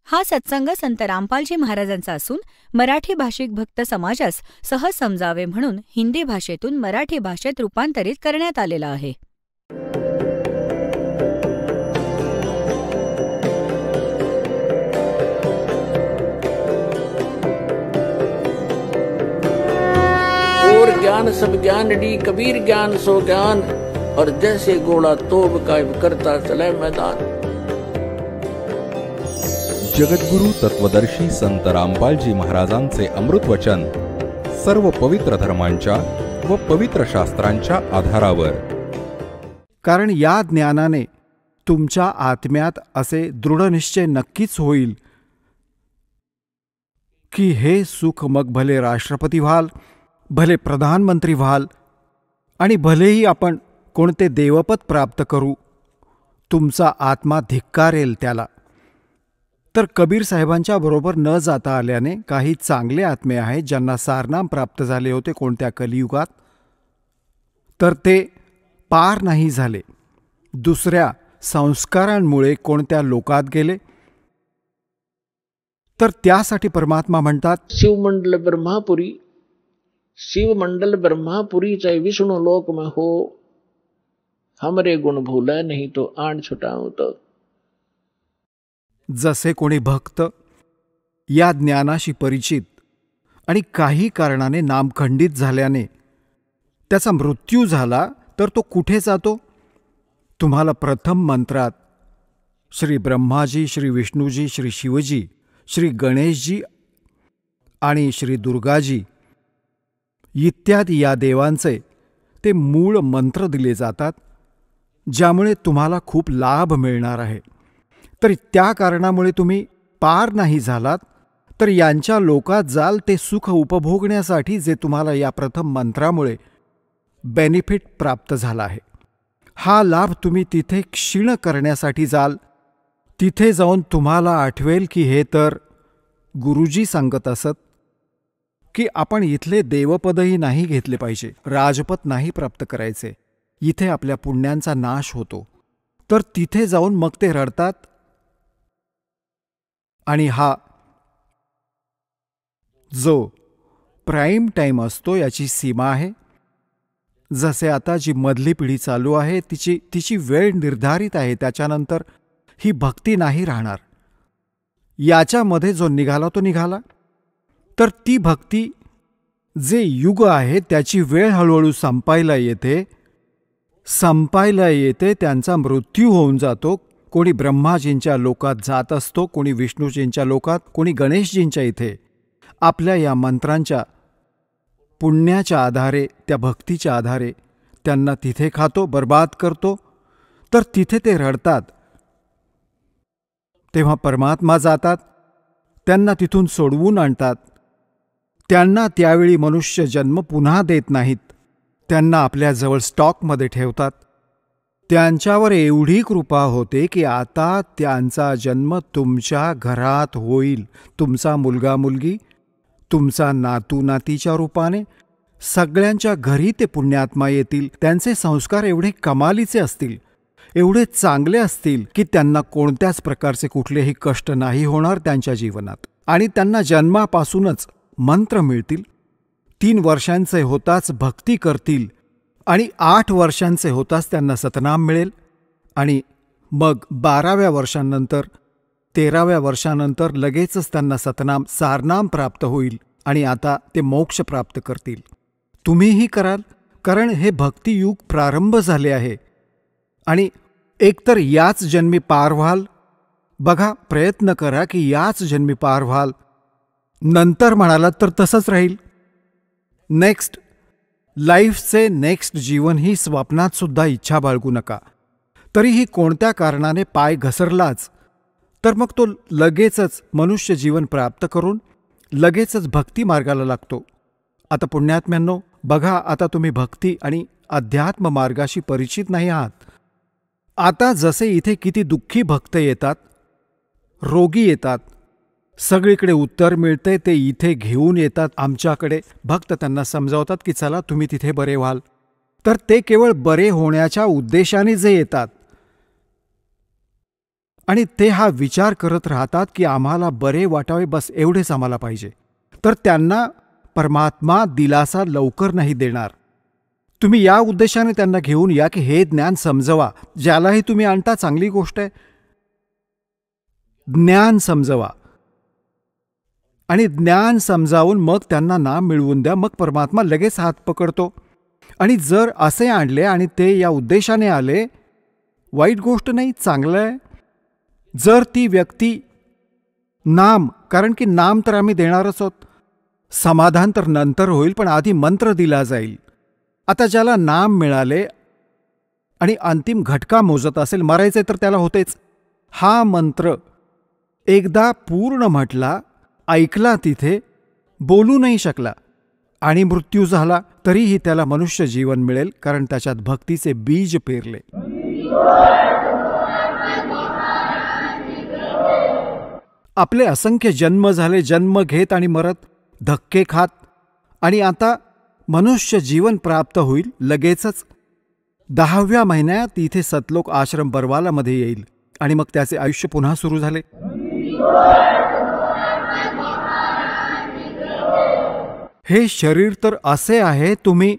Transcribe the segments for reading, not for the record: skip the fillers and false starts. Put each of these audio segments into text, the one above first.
हा सत्संग संत रामपालजी महाराजांचा असून मराठी भाषिक भक्त समाजास सहज समजावे म्हणून हिंदी भाषेतून मराठी भाषेत रूपांतरित करण्यात आलेला आहे. और ज्ञान सब ज्ञान डी कबीर ज्ञान सो ज्ञान और जैसे घोड़ा तोब कायम करता चले मैदान. जगद्गुरु तत्वदर्शी संत रामपालजी महाराजांचे अमृत वचन सर्व पवित्र धर्मांच्या व पवित्र शास्त्रांच्या आधारावर. कारण या ज्ञानाने तुमच्या आत्म्यात असे दृढनिश्चय नक्कीच होईल की हे सुख मग भले राष्ट्रपती व्हाल, भले प्रधानमंत्री व्हाल आणि भलेही आपण कोणते देवपद प्राप्त करू, तुमचा आत्मा धिक्कारेल त्याला. तर कबीर साहेबांच्या बरोबर न जाता आल्याने काही चांगले आत्मे आहेत ज्यांना सारनाम प्राप्त झाले होते कोणत्या कलियुगात, तर ते पार नाही झाले. दुसऱ्या संस्कारांमुळे कोणत्या लोकात गेले, तर त्यासाठी परमात्मा म्हणतात शिवमंडल ब्रह्मापुरी, शिवमंडल ब्रह्मापुरी चाहे विष्णु लोक में हो, हमरे गुण भूला नहीं तो आण छुटाऊं तो. जसे कोणी भक्त या ज्ञानाशी परिचित आणि काही कारणाने नामखंडित झाल्याने त्याचा मृत्यू झाला तर तो कुठे जातो? तुम्हाला प्रथम मंत्रात श्री ब्रह्माजी, श्री विष्णूजी, श्री शिवजी, श्री गणेशजी आणि श्री दुर्गाजी इत्यादी या देवांचे ते मूळ मंत्र दिले जातात, ज्यामुळे तुम्हाला खूप लाभ मिळणार आहे. तर त्या कारणामुळे तुम्ही पार नाही झालात तर यांच्या लोकात जाल ते सुख उपभोगण्यासाठी जे तुम्हाला या प्रथम मंत्रामुळे बेनिफिट प्राप्त झाला आहे. हा लाभ तुम्ही तिथे क्षीण करण्यासाठी जाल. तिथे जाऊन तुम्हाला आठवेल की हे तर गुरुजी सांगत असत की आपण इथले देवपदही नाही घेतले पाहिजे, राजपद नाही प्राप्त करायचे, इथे आपल्या पुण्यांचा नाश होतो. तर तिथे जाऊन मग ते रडतात. आणि हा जो प्राईम टाईम असतो याची सीमा आहे. जसे आता जी मधली पिढी चालू आहे तिची वेळ निर्धारित आहे, त्याच्यानंतर ही भक्ती नाही राहणार. याच्यामध्ये जो निघाला तो निघाला. तर ती भक्ती जे युग आहे त्याची वेळ हळूहळू संपायला येते, त्यांचा मृत्यू होऊन जातो. कोणी ब्रह्माजींच्या लोकात जात असतो, कोणी विष्णूजींच्या लोकात, कोणी गणेशजींच्या इथे. आपल्या या मंत्रांच्या पुण्याच्या आधारे, त्या भक्तीच्या आधारे त्यांना तिथे खातो, बर्बाद करतो. तर तिथे ते रडतात. तेव्हा परमात्मा जातात, त्यांना तिथून सोडवून आणतात. त्यांना त्यावेळी मनुष्य जन्म पुन्हा देत नाहीत, त्यांना आपल्याजवळ स्टॉकमध्ये ठेवतात. त्यांच्यावर एवढी कृपा होते की आता त्यांचा जन्म तुमच्या घरात होईल. तुमचा मुलगा मुलगी, तुमचा नातू नातीच्या रूपाने सगळ्यांच्या घरी ते पुण्यात्मा येतील. त्यांचे संस्कार एवढे कमालीचे असतील, एवढे चांगले असतील की त्यांना कोणत्याच प्रकारचे कुठलेही कष्ट नाही होणार त्यांच्या जीवनात. आणि त्यांना जन्मापासूनच मंत्र मिळतील. 3 वर्षांचे होताच भक्ती करतील आणि 8 वर्षांचे होताच त्यांना सतनाम मिळेल. आणि मग 12व्या वर्षांनंतर 13व्या वर्षानंतर लगेचच त्यांना सतनाम सारनाम प्राप्त होईल आणि आता ते मोक्ष प्राप्त करतील. तुम्हीही कराल, कारण हे भक्तियुग प्रारंभ झाले आहे. आणि एकतर याच जन्मी पार व्हाल. बघा, प्रयत्न करा की याच जन्मी पार व्हाल. नंतर म्हणालात तर तसंच राहील. नेक्स्ट लाईफचे नेक्स्ट जीवन ही स्वप्नात सुद्धा इच्छा बाळगू नका. तरीही कोणत्या कारणाने पाय घसरलाच तर मग तो लगेचच मनुष्य जीवन प्राप्त करून लगेचच भक्ती मार्गाला लागतो. आता पुण्यात्म्यांनो, बघा, आता तुम्ही भक्ती आणि अध्यात्म मार्गाशी परिचित नाही आहात. आता जसे इथे किती दुःखी भक्त येतात, रोगी येतात, सगळीकडे उत्तर मिळते ते इथे घेऊन येतात आमच्याकडे. भक्त त्यांना समजावतात की चला तुम्ही तिथे बरे व्हाल. तर ते केवळ बरे होण्याच्या उद्देशाने जे येतात, आणि ते हा विचार करत राहतात की आम्हाला बरे वाटावे, बस एवढेच आम्हाला पाहिजे, तर त्यांना परमात्मा दिलासा लवकर नाही देणार. तुम्ही या उद्देशाने त्यांना घेऊन या की हे ज्ञान समजवा. ज्यालाही तुम्ही आणता चांगली गोष्ट आहे, ज्ञान समजवा आणि ज्ञान समजावून मग त्यांना नाम मिळवून द्या. मग परमात्मा लगेच हात पकडतो. आणि जर असे आणले आणि ते या उद्देशाने आले, वाईट गोष्ट नाही, चांगलं आहे. जर ती व्यक्ती नाम, कारण की नाम तर आम्ही देणारच आहोत, समाधान तर नंतर होईल, पण आधी मंत्र दिला जाईल. आता ज्याला नाम मिळाले आणि अंतिम घटका मोजत असेल, मरायचे तर त्याला होतेच, हा मंत्र एकदा पूर्ण म्हटला, ऐकला, तिथे बोलू नाही शकला आणि मृत्यू झाला, तरीही त्याला मनुष्य जीवन मिळेल, कारण त्याच्यात भक्तीचे बीज पेरले. आपले असंख्य जन्म झाले, जन्म घेत आणि मरत, धक्के खात, आणि आता मनुष्य जीवन प्राप्त होईल लगेचच. 10व्या महिन्यात इथे सतलोक आश्रम बरवालामध्ये येईल आणि मग त्याचे आयुष्य पुन्हा सुरू झाले. हे शरीर तर असे आहे, तुम्ही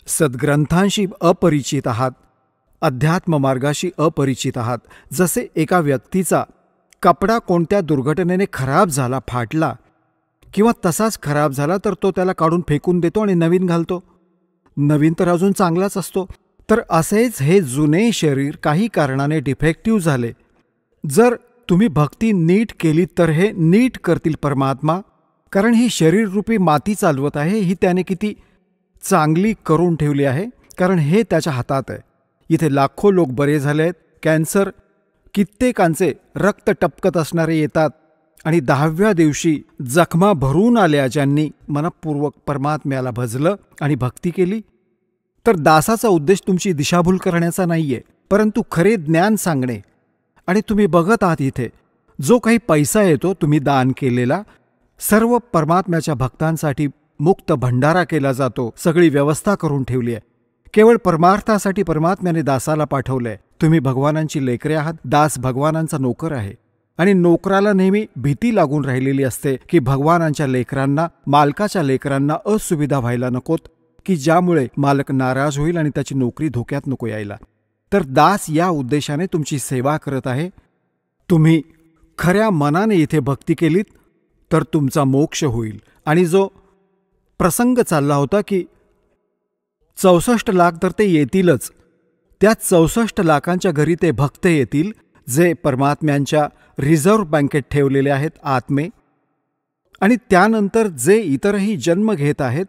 सद्ग्रंथांशी अपरिचित आहात, अध्यात्म मार्गाशी अपरिचित आहात. जसे एका व्यक्तीचा कपडा कोणत्या दुर्घटनेने खराब झाला, फाटला किंवा तसाच खराब झाला, तर तो त्याला काढून फेकून देतो आणि नवीन घालतो. नवीन तर अजून चांगलाच असतो. तर असेच हे जुने शरीर काही कारणाने डिफेक्टिव्ह झाले. जर तुम्ही भक्ती नीट केली तर हे नीट करतील परमात्मा, कारण ही शरीररूपी माती चालवत आहे, ही त्याने किती चांगली करून ठेवली आहे, कारण हे त्याच्या हातात आहे. इथे लाखो लोक बरे झाले आहेत. कॅन्सर कित्येकांचे रक्त टपकत असणारे येतात आणि 10व्या दिवशी जखमा भरून आल्या, ज्यांनी मनपूर्वक परमात्म्याला भजलं आणि भक्ती केली. तर दासाचा उद्देश तुमची दिशाभूल करण्याचा नाहीये, परंतु खरे ज्ञान सांगणे. आणि तुम्ही बघत आहात इथे जो काही पैसा येतो तुम्ही दान केलेला, सर्व परमात्म्याच्या भक्तांसाठी मुक्त भंडारा केला जातो. सगळी व्यवस्था करून ठेवली आहे. केवळ परमार्थासाठी परमात्म्याने दासाला पाठवलंय. तुम्ही भगवानांची लेकरे आहात, दास भगवानांचा नोकर आहे. आणि नोकराला नेहमी भीती लागून राहिलेली असते की भगवानांच्या लेकरांना, मालकाच्या लेकरांना असुविधा व्हायला नकोत, की ज्यामुळे मालक नाराज होईल आणि त्याची नोकरी धोक्यात नको यायला. तर दास या उद्देशाने तुमची सेवा करत आहे. तुम्ही खऱ्या मनाने इथे भक्ती केलीत तर तुमचा मोक्ष होईल. आणि जो प्रसंग चालला होता की 64 लाख तर ते येतीलच, त्या 64 लाखांच्या घरी ते भक्त येतील जे परमात्म्यांच्या रिझर्व्ह बँकेत ठेवलेले आहेत आत्मे. आणि त्यानंतर जे इतरही जन्म घेत आहेत,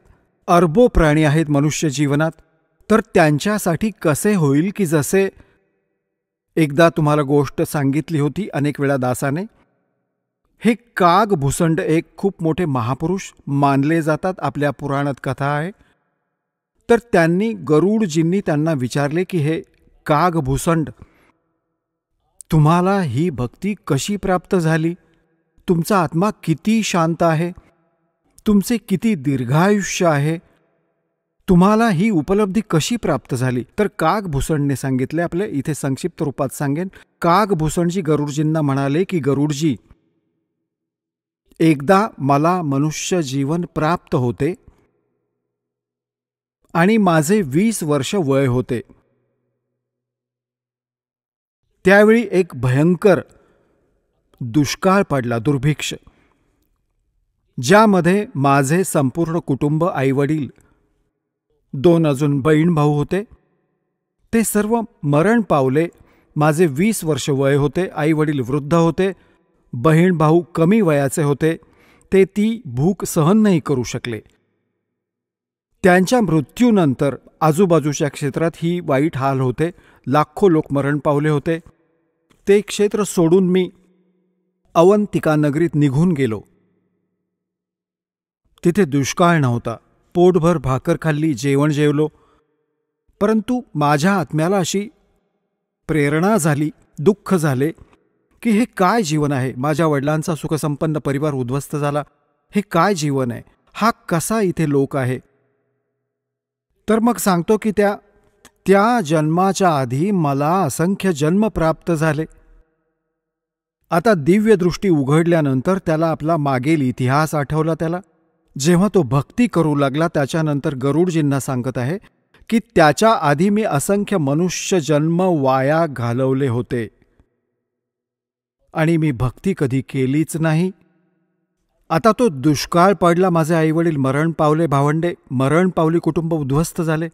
अरबो प्राणी आहेत मनुष्य जीवनात, तर त्यांच्यासाठी कसे होईल की जसे एकदा तुम्हाला गोष्ट सांगितली होती अनेक वेळा दासाने. हे काग भुसंड एक खूप मोठे महापुरुष मानले जातात, आपल्या पुराणात कथा आहे. तर त्यांनी गरुडजींनी त्यांना विचारले की हे काग भुसंड, तुम्हाला ही भक्ती कशी प्राप्त झाली? तुमचा आत्मा किती शांत आहे, तुमचे किती दीर्घायुष्य आहे, तुम्हाला ही उपलब्धी कशी प्राप्त झाली? तर काग भुसंडने सांगितले. आपले इथे संक्षिप्त रूपात सांगेन. काग भुसंडजी गरुडजींना म्हणाले की गरुडजी, एकदा मला मनुष्य जीवन प्राप्त होते आणि माझे 20 वर्ष वय होते. त्यावेळी एक भयंकर दुष्काळ पडला, दुर्भिक्ष, ज्यामध्ये माझे संपूर्ण कुटुंब, आईवडील, 2 अजून बहीण भाऊ होते, ते सर्व मरण पावले. माझे 20 वर्ष वय होते. आईवडील वृद्ध होते, बहीण भाऊ कमी वयाचे होते. ते ती भूक सहन नाही करू शकले. त्यांच्या मृत्यूनंतर आजूबाजूच्या क्षेत्रात ही वाईट हाल होते. लाखो लोक मरण पावले होते. ते क्षेत्र सोडून मी अवंतिका नगरीत निघून गेलो. तिथे दुष्काळ नव्हता. पोटभर भाकर खाल्ली, जेवण जेवलो. परंतु माझ्या आत्म्याला अशी प्रेरणा झाली, दुःख झाले की हे काय जीवन आहे? माझ्या वडिलांचा सुखसंपन्न परिवार उद्ध्वस्त झाला. हे काय जीवन आहे? हा कसा इथे लोक आहे? तर मग सांगतो की त्या जन्माच्या आधी मला असंख्य जन्म प्राप्त झाले. आता दिव्यदृष्टी उघडल्यानंतर त्याला आपला मागील इतिहास आठवला. त्याला जेव्हा तो भक्ती करू लागला त्याच्यानंतर गरुडजींना सांगत आहे की त्याच्या आधी मी असंख्य मनुष्य जन्म वाया घालवले होते आणि मी भक्ती कधी केलीच नाही. आता तो दुष्काळ पडला, माझे आईवडील मरण पावले, भावंडे मरण पावली, कुटुंब उद्ध्वस्त झाले.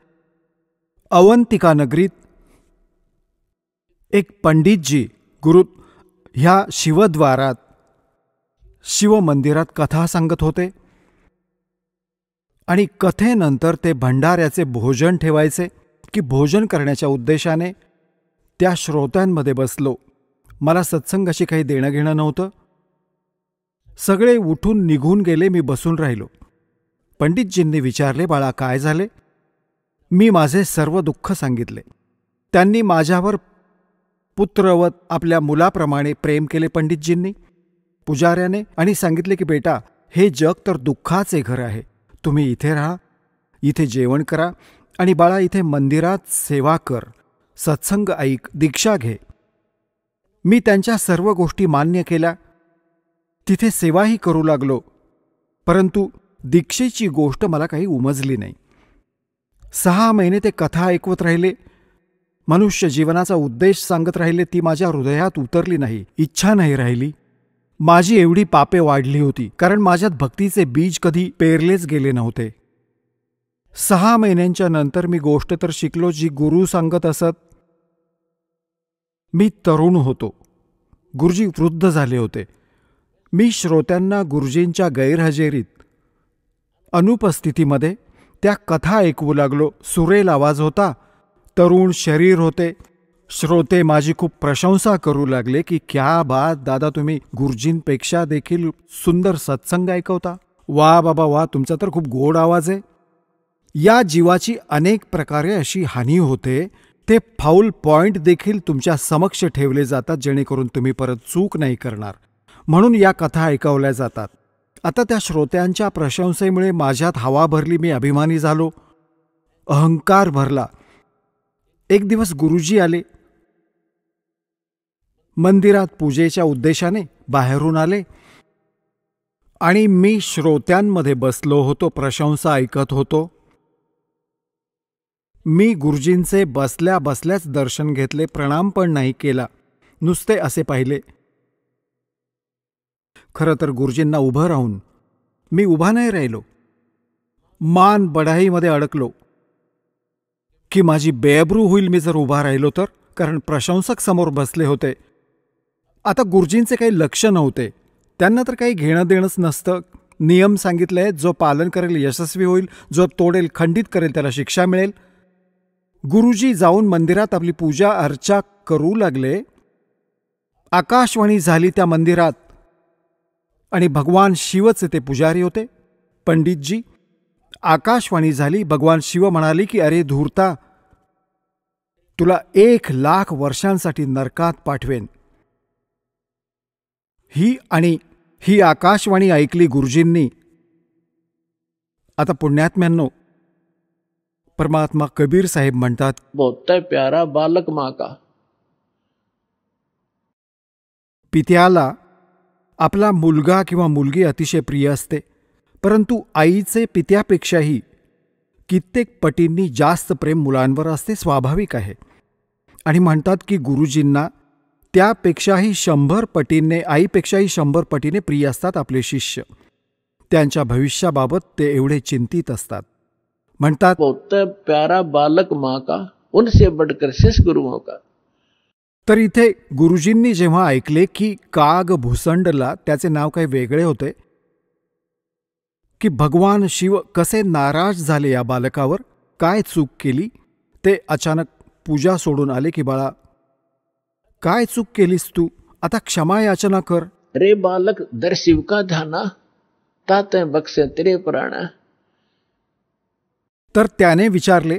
अवंतिका नगरीत एक पंडितजी गुरु ह्या शिवद्वारात शिवमंदिरात कथा सांगत होते आणि कथेनंतर ते भंडाऱ्याचे भोजन ठेवायचे की भोजन करण्याच्या उद्देशाने त्या श्रोत्यांमध्ये बसलो. मला सत्संगाशी काही देणं घेणं नव्हतं. सगळे उठून निघून गेले. मी बसून राहिलो. पंडितजींनी विचारले, बाळा काय झाले? मी माझे सर्व दुःख सांगितले. त्यांनी माझ्यावर पुत्रवत आपल्या मुलाप्रमाणे प्रेम केले पंडितजींनी, पुजाऱ्याने, आणि सांगितले की बेटा हे जग तर दुःखाचे घर आहे. तुम्ही इथे राहा, इथे जेवण करा आणि बाळा इथे मंदिरात सेवा कर, सत्संग ऐक, दीक्षा घे. मी त्यांच्या सर्व गोष्टी मान्य केल्या. तिथे सेवाही करू लागलो. परंतु दीक्षेची गोष्ट मला काही उमजली नाही. 6 महिने ते कथा ऐकवत राहिले, मनुष्य जीवनाचा उद्देश सांगत राहिले. ती माझ्या हृदयात उतरली नाही, इच्छा नाही राहिली. माझी एवढी पापे वाढली होती कारण माझ्यात भक्तीचे बीज कधी पेरलेच गेले नव्हते. 6 महिन्यांच्या नंतर मी गोष्ट तर शिकलो जी गुरु सांगत असत. मी तरुण होतो, गुरुजी वृद्ध झाले होते. मी श्रोत्यांना गुरुजींच्या गैरहजेरीत अनुपस्थितीमध्ये त्या कथा ऐकवू लागलो. सुरेल आवाज होता, तरुण शरीर होते. श्रोते माझी खूप प्रशंसा करू लागले की क्या बात दादा, तुम्ही गुरुजींपेक्षा देखील सुंदर सत्संग ऐकवता. वा बाबा वा, तुमचा तर खूप गोड आवाज आहे. या जीवाची अनेक प्रकारे अशी हानी होते. ते फाऊल पॉइंट देखील तुमच्या समक्ष ठेवले जातात जेणेकरून तुम्ही परत चूक नाही करणार, म्हणून या कथा ऐकवल्या जातात. आता त्या श्रोत्यांच्या प्रशंसेमुळे माझ्यात हवा भरली. मी अभिमानी झालो, अहंकार भरला. एक दिवस गुरुजी आले. मंदिरात पूजेच्या उद्देशाने बाहेरून आले आणि मी श्रोत्यांमध्ये बसलो होतो, प्रशंसा ऐकत होतो. मी गुरुजींचे बसल्या बसल्याच दर्शन घेतले, प्रणाम पण नाही केला, नुसते असे पाहिले. खरं तर गुरुजींना उभं राहून मी उभा नाही राहिलो. मान बढाईमध्ये अडकलो की माझी बेअब्रू होईल मी जर उभा राहिलो तर, कारण प्रशंसक समोर बसले होते. आता गुरुजींचे काही लक्ष नव्हते. त्यांना तर काही घेणं देणंच नसतं. नियम सांगितले, जो पालन करेल यशस्वी होईल, जो तोडेल खंडित करेल त्याला शिक्षा मिळेल. गुरुजी जाऊन मंदिरात आपली पूजा अर्चा करू लागले. आकाशवाणी झाली त्या मंदिरात आणि भगवान शिवचे ते पुजारी होते, पंडितजी. आकाशवाणी झाली. भगवान शिव म्हणाली की अरे धूर्ता, तुला 1,00,000 वर्षांसाठी नरकात पाठवेन. ही आकाशवाणी ऐकली गुरुजींनी. आता पुण्यात्म्यांनो, परमात्मा कबीर साहेब म्हणतात, बहुत प्यारा बालक माँ का. पित्याला आपला मुलगा किंवा मुलगी अतिशय प्रिय असते, परंतु आईचे पित्यापेक्षाही कित्येक पटींनी जास्त प्रेम मुलांवर असते, स्वाभाविक आहे. आणि म्हणतात की गुरुजींना त्यापेक्षाही 100 पटींनी, आईपेक्षाही 100 पटीने प्रिय असतात आपले शिष्य. त्यांच्या भविष्याबाबत ते एवढे चिंतित असतात. म्हणतात, बहुत प्यारा बालक माँ का, उनसे बढ़कर शेष गुरुओं का. तर इथे गुरुजींनी जेव्हा ऐकले की काग भुसंडला, त्याचे नाव काही वेगळे होते, की भगवान शिव कसे नाराज झाले या बालकावर, काय चूक केली, ते अचानक पूजा सोडून आले की बाळा काय चूक केलीस तू, आता क्षमा याचना कर. रे बालक, दर शिव का ध्याना, ताते बक्षे तेरे प्राणा. तर त्याने विचारले.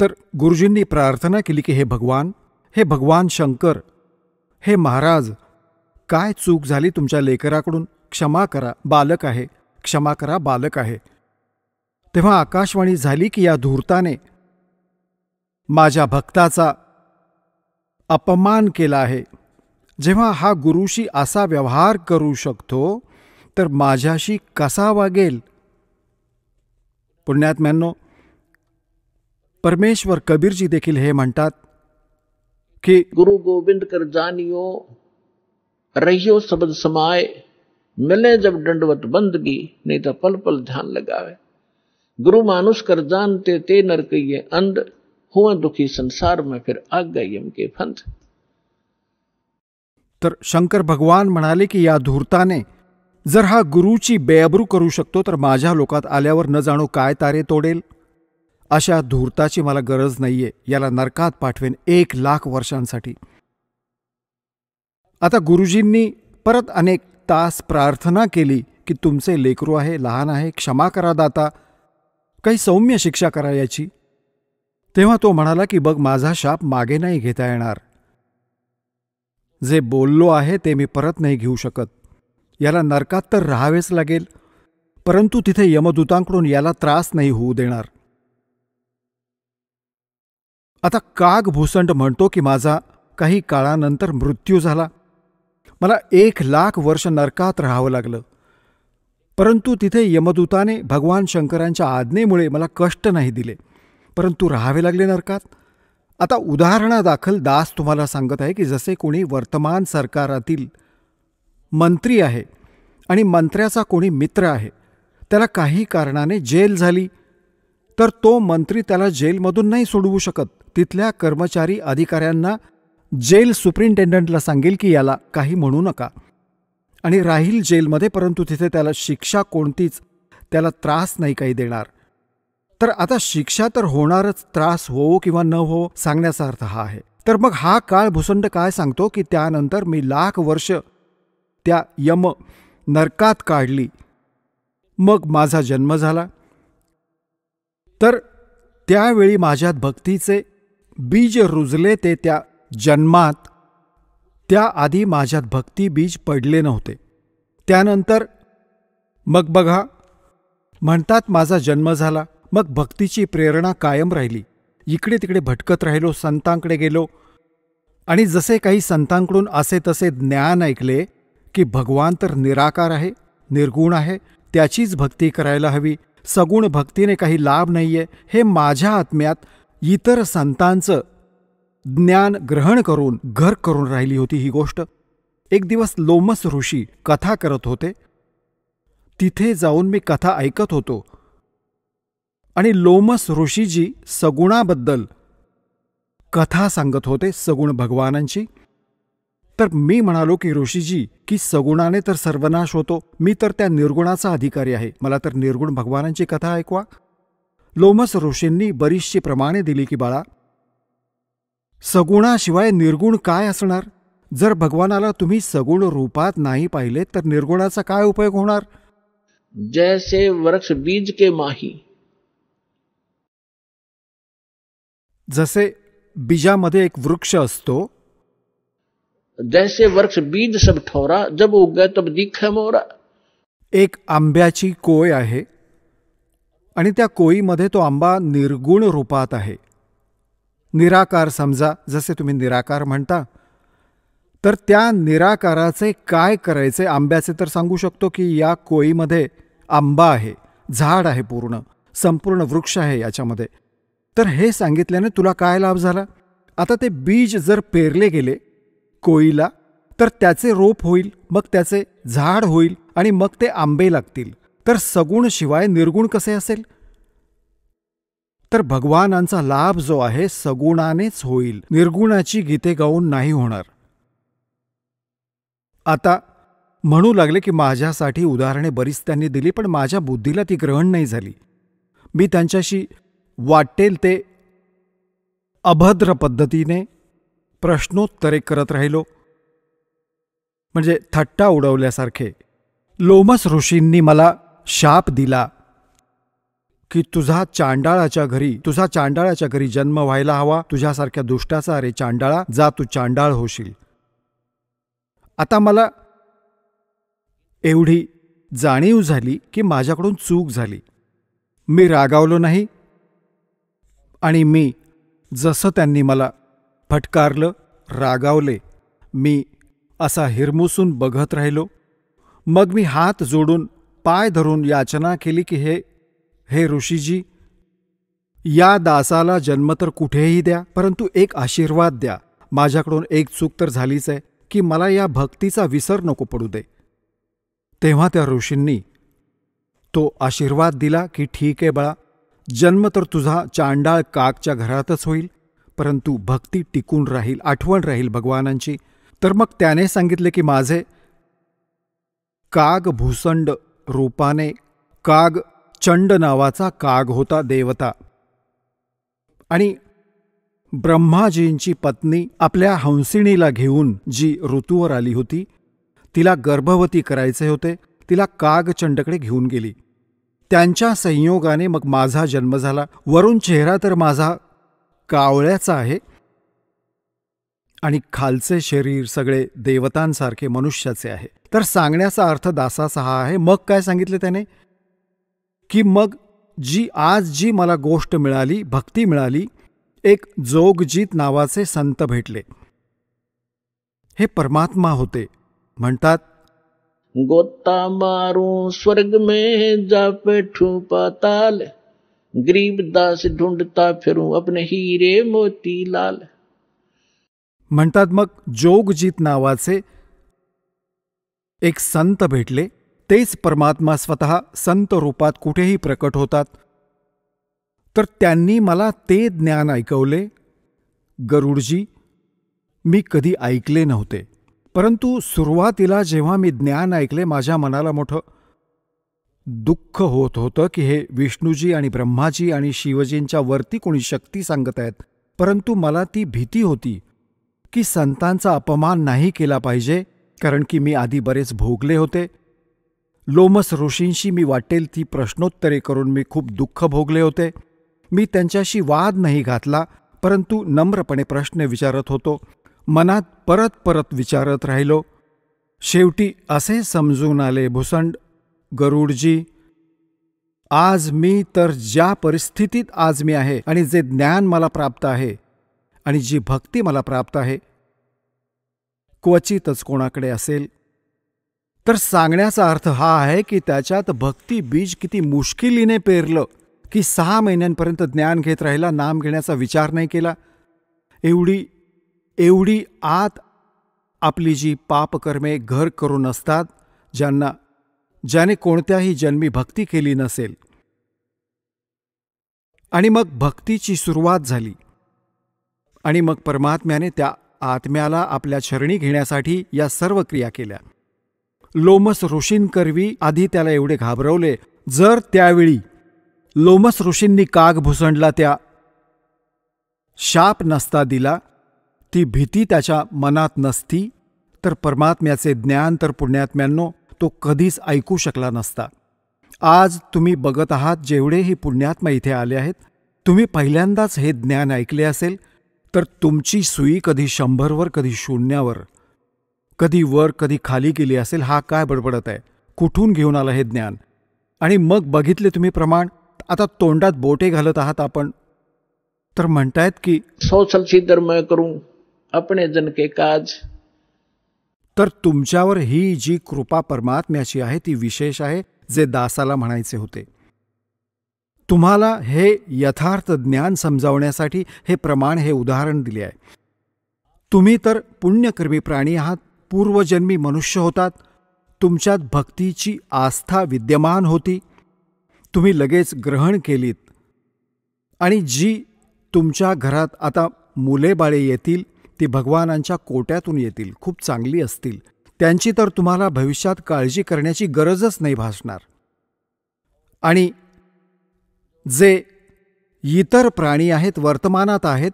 तर गुरुजींनी प्रार्थना केली की हे भगवान शंकर, हे महाराज, काय चूक झाली तुमच्या लेकराकडून, क्षमा करा, बालक आहे, क्षमा करा, बालक आहे. तेव्हा आकाशवाणी झाली की या धूर्ताने माझ्या भक्ताचा अपमान केला आहे, जेव्हा हा गुरुशी असा व्यवहार करू शकतो तर माझ्याशी कसा वागेल? पुण्यात्म्यांनो, परमेश्वर कबीरजी देखील हे म्हणतात की गुरु गोविंद कर जानियो रहियो शब्द समाए, मिले जब दंडवत बंदगी, नहीं तो पल पल ध्यान लगावे। गुरु मानुष कर जानते ते नर कहिए अंध, हुआ दुखी संसार में फिर आग गए यम के फंद। तर शंकर भगवान म्हणाले की या धूर्ताने जर हा गुरुची बेअब्रू करू शकतो तर माझ्या लोकात आल्यावर न जाणो काय तारे तोडेल। अशा धूर्ताची मला गरज नाहीये, याला नरकात पाठवेन 1,00,000 वर्षांसाठी। आता गुरुजींनी परत अनेक तास प्रार्थना केली की तुमचे लेकरू आहे, लहान आहे, क्षमा करा दाता, काही सौम्य शिक्षा करा याची। तेव्हा तो म्हणाला की बघ, माझा शाप मागे नाही घेता येणार, जे बोललो आहे ते मी परत नाही घेऊ शकत, याला नरकात तर राहावेच लागेल, परंतु तिथे यमदूतांकडून याला त्रास नाही होऊ देणार। आता काग भूसंड म्हणतो की माझा काही काळानंतर मृत्यू झाला, मला 1,00,000 वर्ष नरकात राहावं लागलं, परंतु तिथे यमदूताने भगवान शंकरांच्या आज्ञेमुळे मला कष्ट नाही दिले, परंतु राहावे लागले नरकात। आता उदाहरणादाखल दास तुम्हाला सांगत आहे की जसे कोणी वर्तमान सरकारातील मंत्री आहे आणि मंत्र्याचा कोणी मित्र आहे, त्याला काही कारणाने जेल झाली तर तो मंत्री त्याला जेलमधून नाही सोडवू शकत। तिथल्या कर्मचारी अधिकाऱ्यांना जेल सुप्रिंटेंडंटला सांगेल की याला काही म्हणू नका आणि राहील जेलमध्ये, परंतु तिथे त्याला शिक्षा कोणतीच, त्याला त्रास नाही काही देणार। तर आता शिक्षा तर होणारच, त्रास हो किंवा न हो सांगण्याचा अर्थ हा आहे। तर मग हा काळ भूसंड काय सांगतो की त्यानंतर मी 1,00,000 वर्ष त्या यम नरकात काढली, मग माझा जन्म झाला। तर त्यावेळी माझ्यात भक्तीचे बीज रुजले, ते त्या जन्मात, त्याआधी माझ्यात भक्ती बीज पडले नव्हते। त्यानंतर मग बघा, म्हणतात माझा जन्म झाला, मग भक्तीची प्रेरणा कायम राहिली, इकडे तिकडे भटकत राहिलो, संतांकडे गेलो आणि जसे काही संतांकडून असे तसे ज्ञान ऐकले की भगवान तर निराकार आहे, निर्गुण आहे, त्याचीच भक्ती करायला हवी, सगुण भक्तीने काही लाभ नाहीये, हे माझ्या आत्म्यात इतर संतांचं ज्ञान ग्रहण करून घर करून राहिली होती ही गोष्ट। एक दिवस लोमस ऋषी कथा करत होते, तिथे जाऊन मी कथा ऐकत होतो आणि लोमस ऋषीजी सगुणाबद्दल कथा सांगत होते, सगुण भगवानांची। तर मी म्हणालो की ऋषीजी, की सगुणाने तर सर्वनाश होतो, मी तर त्या निर्गुणाचा अधिकारी आहे, मला तर निर्गुण भगवानांची कथा ऐकवा। लोमस ऋषींनी बरीचशी प्रमाणे दिली की बाळा, सगुणाशिवाय निर्गुण काय असणार? जर भगवानाला तुम्ही सगुण रूपात नाही पाहिले तर निर्गुणाचा काय उपयोग होणार? जैसे वृक्ष बीज के माही, जसे बीजामध्ये एक वृक्ष असतो, जैसे वृक्ष बीज सब ठोरा, जब उग गए तब दिखे मोरा। एक आंब्याची कोय आहे आणि त्या कोईमध्ये तो आंबा निर्गुण रूपात आहे, निराकार समजा, जसे तुम्ही निराकार म्हणता। तर त्या निराकाराचे काय करायचे? आंब्याचे तर सांगू शकतो की या कोईमध्ये आंबा आहे, झाड आहे, संपूर्ण वृक्ष आहे याच्यामध्ये। तर हे सांगितल्याने तुला काय लाभ झाला? आता ते बीज जर पेरले गेले कोईला तर त्याचे रोप होईल, मग त्याचे झाड होईल आणि मग ते आंबे लागतील। तर सगुण शिवाय निर्गुण कसे असेल? तर भगवानांचा लाभ जो आहे सगुणानेच होईल, निर्गुणाची गीते गाऊन नाही होणार। आता म्हणू लागले की माझ्यासाठी उदाहरणे बरीच त्यांनी दिली, पण माझ्या बुद्धीला ती ग्रहण नाही झाली। मी त्यांच्याशी वाटेल ते अभद्र पद्धतीने प्रश्नोत्तरे करत राहिलो, म्हणजे थट्टा उडवल्यासारखे। लोमस ऋषींनी मला शाप दिला की तुझा चांडाळाच्या घरी जन्म व्हायला हवा, तुझ्यासारख्या दुष्टाचा रे चांडाळा, जा तू चांडाळ होशील। आता मला एवढी जाणीव झाली की माझ्याकडून चूक झाली, मी रागावलो नाही आणि मी जसं त्यांनी मला फटकारलं, रागावले, मी असा हिरमुसून बघत राहिलो. मग मी हात जोडून पाय धरून याचना केली की हे ऋषीजी, या दासाला जन्म तर कुठेही द्या, परंतु एक आशीर्वाद द्या. माझ्याकडून एक चूक तर झालीच आहे की मला या भक्तीचा विसर नको पडू दे. तेव्हा त्या ऋषींनी तो आशीर्वाद दिला की ठीक आहे बाळा, जन्म तर तुझा चांडाळ काकच्या घरातच होईल, परंतु भक्ती टिकून राहील, आठवण राहील भगवानांची. तर मग त्याने सांगितले की माझे काग भूसंड रूपाने काग चंड नावाचा काग होता देवता, आणि ब्रह्माजींची पत्नी आपल्या हंसिणीला घेऊन जी ऋतूवर आली होती, तिला गर्भवती करायचे होते. तिला कागचंडकडे घेऊन गेली. त्यांच्या संयोगाने मग माझा जन्म झाला. वरून चेहरा तर माझा कावळ्याचा आहे आणि खालचे शरीर सगळे देवतांसारखे मनुष्याचे आहे. तर सांगण्याचा अर्थ दासाचा हा आहे. मग काय सांगितले त्याने की मग जी मला गोष्ट मिळाली, भक्ती मिळाली, एक जोगजीत नावाचे संत भेटले. हे परमात्मा होते. म्हणतात, गोता मारूं स्वर्ग में जा बैठूं पाताल, गरीब दास ढूंढता फिरूं अपने हीरे मोती लाल. म्हणतात मग जोगजीत नावाचे एक संत भेटले. तेच परमात्मा स्वतः संत रूपात कुठेही प्रकट होतात. तर त्यांनी मला ते ज्ञान ऐकवले. गरुडजी, मी कधी ऐकले नव्हते, परंतु सुरुवातीला जेव्हा मी ज्ञान ऐकले, माझ्या मनाला मोठं दुःख होत होतं की हे विष्णूजी आणि ब्रह्माजी आणि शिवजींच्या वरती कोणी शक्ती सांगत आहेत. परंतु मला ती भीती होती की संतांचा अपमान नाही केला पाहिजे, कारण की मी आधी बरेच भोगले होते. लोमस ऋषींशी मी वाटेल ती प्रश्नोत्तरे करून मी खूप दुःख भोगले होते. मी त्यांच्याशी वाद नाही घातला, परंतु नम्रपणे प्रश्न विचारत होतो. मनात परत परत विचारत राहिलो. शेवटी असे समजून आले, भूसंड गरुडजी, आज मी तर ज्या परिस्थितीत आज मी आहे आणि जे ज्ञान मला प्राप्त आहे आणि जी भक्ती मला प्राप्त आहे, क्वचितच कोणाकडे असेल. तर सांगण्याचा अर्थ हा आहे की त्याच्यात भक्ती बीज किती मुश्किलीने पेरलं की 6 महिन्यांपर्यंत ज्ञान घेत राहिला, नाम घेण्याचा विचार नाही केला. एवढी आत आपली जी पापकर्मे घर करून असतात, ज्याने कोणत्याही जन्मी भक्ती केली नसेल, आणि मग भक्तीची सुरुवात झाली आणि मग परमात्म्याने त्या आत्म्याला आपल्या चरणी घेण्यासाठी या सर्व क्रिया केल्या. लोमस ऋषींकरवी आधी त्याला एवढे घाबरवले. जर त्यावेळी लोमस ऋषींनी काग भूसंडला त्या शाप नसता दिला, ती भीती त्याच्या मनात नसती, तर परमात्म्याचे ज्ञान तर पुण्यात्म्यांनो तो कधीच ऐकू शकला नसता. आज तुम्ही बघत आहात जेवढेही पुण्यात्मा इथे आले आहेत, तुम्ही पहिल्यांदाच हे ज्ञान ऐकले असेल, तर तुमची सुई कधी 100वर, कधी 0वर, कधी वर, कधी खाली गेली असेल. हा काय बडबडत आहे, कुठून घेऊन आलं हे ज्ञान? आणि मग बघितले तुम्ही प्रमाण. आता तोंडात बोटे घालत आहात आपण. तर म्हणतायत की 100 सलसीदर मैं करूं अपने जन के काज. तर तुमच्यावर ही जी कृपा परमात्म्याची आहे ती विशेष आहे, जे दासाला म्हणायचे होते. तुम्हाला हे यथार्थ ज्ञान समजावण्यासाठी हे प्रमाण, हे उदाहरण दिले आहे. तुम्ही तर पुण्यकर्मी प्राणी आहात, पूर्वजन्मी मनुष्य होतात, तुमच्यात भक्तीची आस्था विद्यमान होती, तुम्ही लगेच ग्रहण केलीत, आणि जी तुमच्या घरात आता मुले बाळे येतील ती भगवानांच्या कोट्यातून येतील, खूप चांगली असतील, त्यांची तर तुम्हाला भविष्यात काळजी करण्याची गरजच नाही भासणार. आणि जे इतर प्राणी आहेत, वर्तमानात आहेत,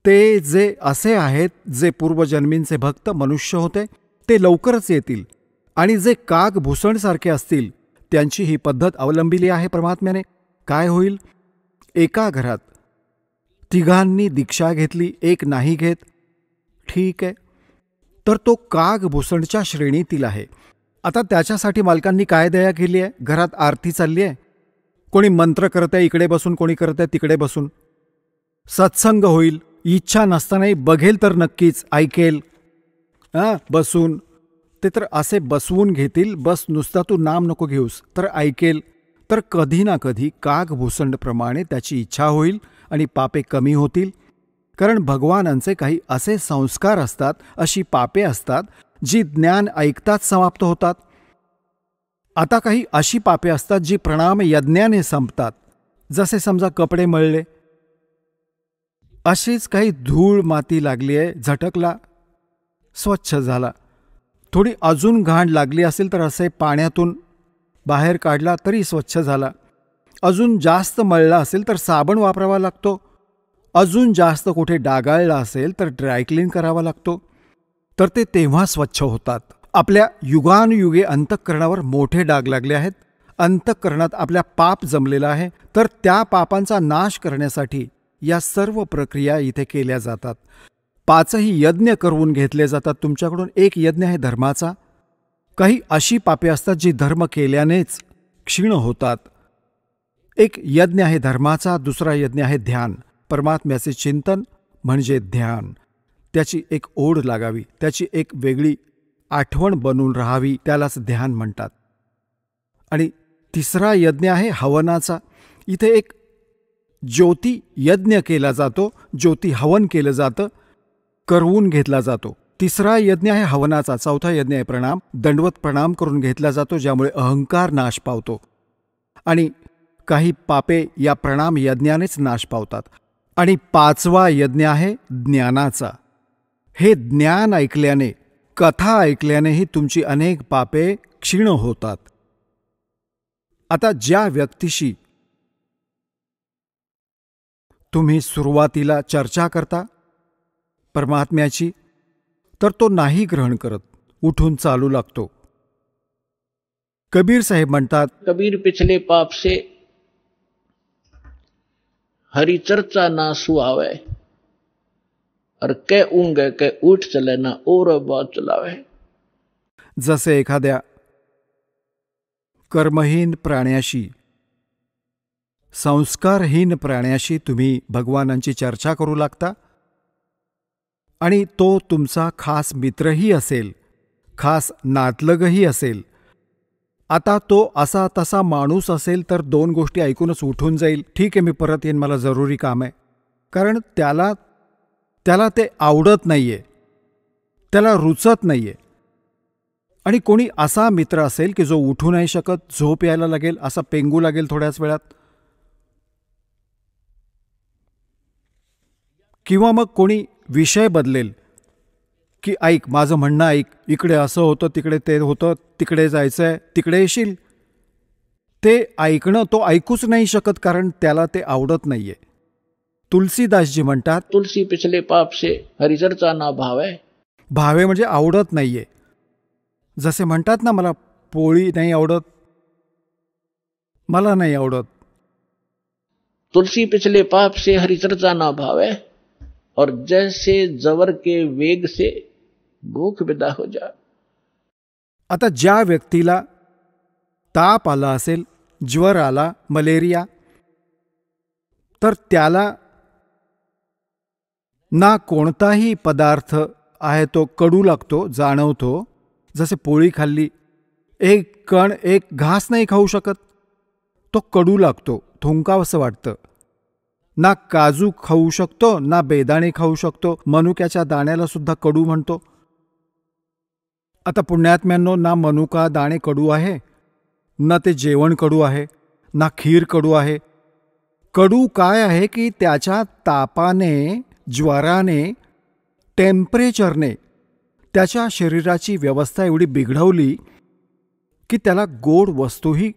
ते जे असे आहेत जे पूर्वजन्मींचे भक्त मनुष्य होते, ते लवकरच येतील. आणि जे काग भूसणसारखे असतील, त्यांची ही पद्धत अवलंबिली आहे परमात्म्याने. काय होईल? एका घरात तिघांनी दीक्षा घेतली, एक नाही घेत, ठीक आहे, तर तो काग भूसणच्या श्रेणीतील आहे. आता त्याच्यासाठी मालकांनी काय दया केली आहे? घरात आरती चालली आहे, कोणी मंत्र करत आहे इकडे बसून, कोणी करत आहे तिकडे बसून, सत्संग होईल, इच्छा नसतानाही बघेल तर नक्कीच ऐकेल. बसून. ते तर असे बसवून घेतील, बस नुसता तू नाम नको घेऊस, तर ऐकेल. तर कधी ना कधी कागभूषणप्रमाणे त्याची इच्छा होईल आणि पापे कमी होतील. कारण भगवानांचे काही असे संस्कार असतात, अशी पापे असतात जी ज्ञान ऐकताच समाप्त होतात. आता काही अशी पापे असतात जी प्रणाम यज्ञाने संपतात. जसे समजा कपडे मळले, अशीच काही धूळ माती लागली आहे, झटकला, स्वच्छ झाला. थोडी अजून घाण लागली असेल तर असे पाण्यातून बाहेर काढला तरी स्वच्छ झाला. अजून जास्त मळला असेल तर साबण वापरावा लागतो. अजून जास्त कुठे डागाळला असेल तर ड्रायक्लीन करावा लागतो. तर ते तेव्हा स्वच्छ होतात. आपल्या युगानुयुगे अंतःकरणावर मोठे डाग लागले आहेत. अंतःकरणात आपल्या पाप जमलेला आहे. तर त्या पापांचा नाश करण्यासाठी या सर्व प्रक्रिया इथे केल्या जातात. 5ही यज्ञ करून घेतले जातात तुमच्याकडून. एक यज्ञ आहे धर्माचा. काही अशी पापे असतात जी धर्म केल्यानेच क्षीण होतात. एक यज्ञ आहे धर्माचा, दुसरा यज्ञ आहे ध्यान. परमात्म्याचे चिंतन म्हणजे ध्यान. त्याची एक ओढ लागावी, त्याची एक वेगळी आठवण बनून राहावी, त्यालाच ध्यान म्हणतात. आणि तिसरा यज्ञ आहे हवनाचा. इथे एक ज्योती यज्ञ केला जातो, ज्योती हवन केलं जातं, करवून घेतला जातो. तिसरा यज्ञ आहे हवनाचा. चौथा यज्ञ आहे प्रणाम. दंडवत प्रणाम करून घेतला जातो, ज्यामुळे अहंकार नाश पावतो. आणि काही पापे या प्रणाम यज्ञानेच नाश पावतात. आणि 5वा यज्ञ आहे ज्ञानाचा. हे ज्ञान ऐकल्याने, कथा ऐकल्यानेही तुमची अनेक पापे क्षीण होतात. आता ज्या व्यक्तीशी तुम्ही सुरुवातीला चर्चा करता परमात्म्याची, तर तो नाही ग्रहण करत, उठून चालू लागतो. कबीर साहेब म्हणतात, कबीर पिछले पाप से हरि चर्चा ना सुहावे, और कै ऊंग कै उठ चले ना और बात चलावे. जसे एखाद्या कर्महीन प्राण्याशी, संस्कारहीन प्राण्याशी तुम्ही भगवानांची चर्चा करू लागता, आणि तो तुमचा खास मित्रही असेल, खास नातलगही असेल. आता तो असा तसा माणूस असेल तर 2 गोष्टी ऐकूनच उठून जाईल. ठीक आहे, मी परत येईन, मला जरुरी काम आहे. कारण त्याला ते आवडत नाहीये, त्याला रुचत नाहीये. आणि कोणी असा मित्र असेल की जो उठू नाही शकत, झोप यायला लागेल, असा पेंगू लागेल थोड्याच वेळात. किंवा मग कोणी विषय बदलेल की ऐक, माझं म्हणणं ऐक, इकडे असं होतं, तिकडे ते होतं, तिकडे जायचंय, तिकडे येशील. ते ऐकणं तो ऐकूच नाही शकत, कारण त्याला ते आवडत नाहीये. तुलसीदासजी म्हणतात, तुलसी पिछले पाप से हरिचर्चा ना भावे. भावे म्हणजे आवडत नाहीये. जसे म्हणतात ना, मला पोळी नाही आवडत, मला नाही आवडत. तुलसी पिछले पाप से हरिचर्चा ना भावे, और जैसे जवर के वेग से भूख विदा हो जा. आता ज्या व्यक्तीला ताप आला असेल, ज्वर आला, मलेरिया, तर त्याला ना कोणताही पदार्थ आहे तो कडू लागतो, जाणवतो. जसे पोळी खाल्ली, एक कण, एक घास नाही खाऊ शकत, तो कडू लागतो, थुंकावंसं वाटतं. ना काजू खाऊ शकतो, ना बेदाणे खाऊ शकतो. मनुक्याच्या दाण्याला सुद्धा कडू म्हणतो. आता पुण्यात्म्यांनो, ना मनुका दाणे कडू आहे, ना ते जेवण कडू आहे, ना खीर कडू आहे. कडू काय आहे की त्याच्या तापाने, ज्वराने, टेम्परेचरने त्याच्या शरीराची व्यवस्था एवढी बिघडवली की त्याला गोड वस्तूही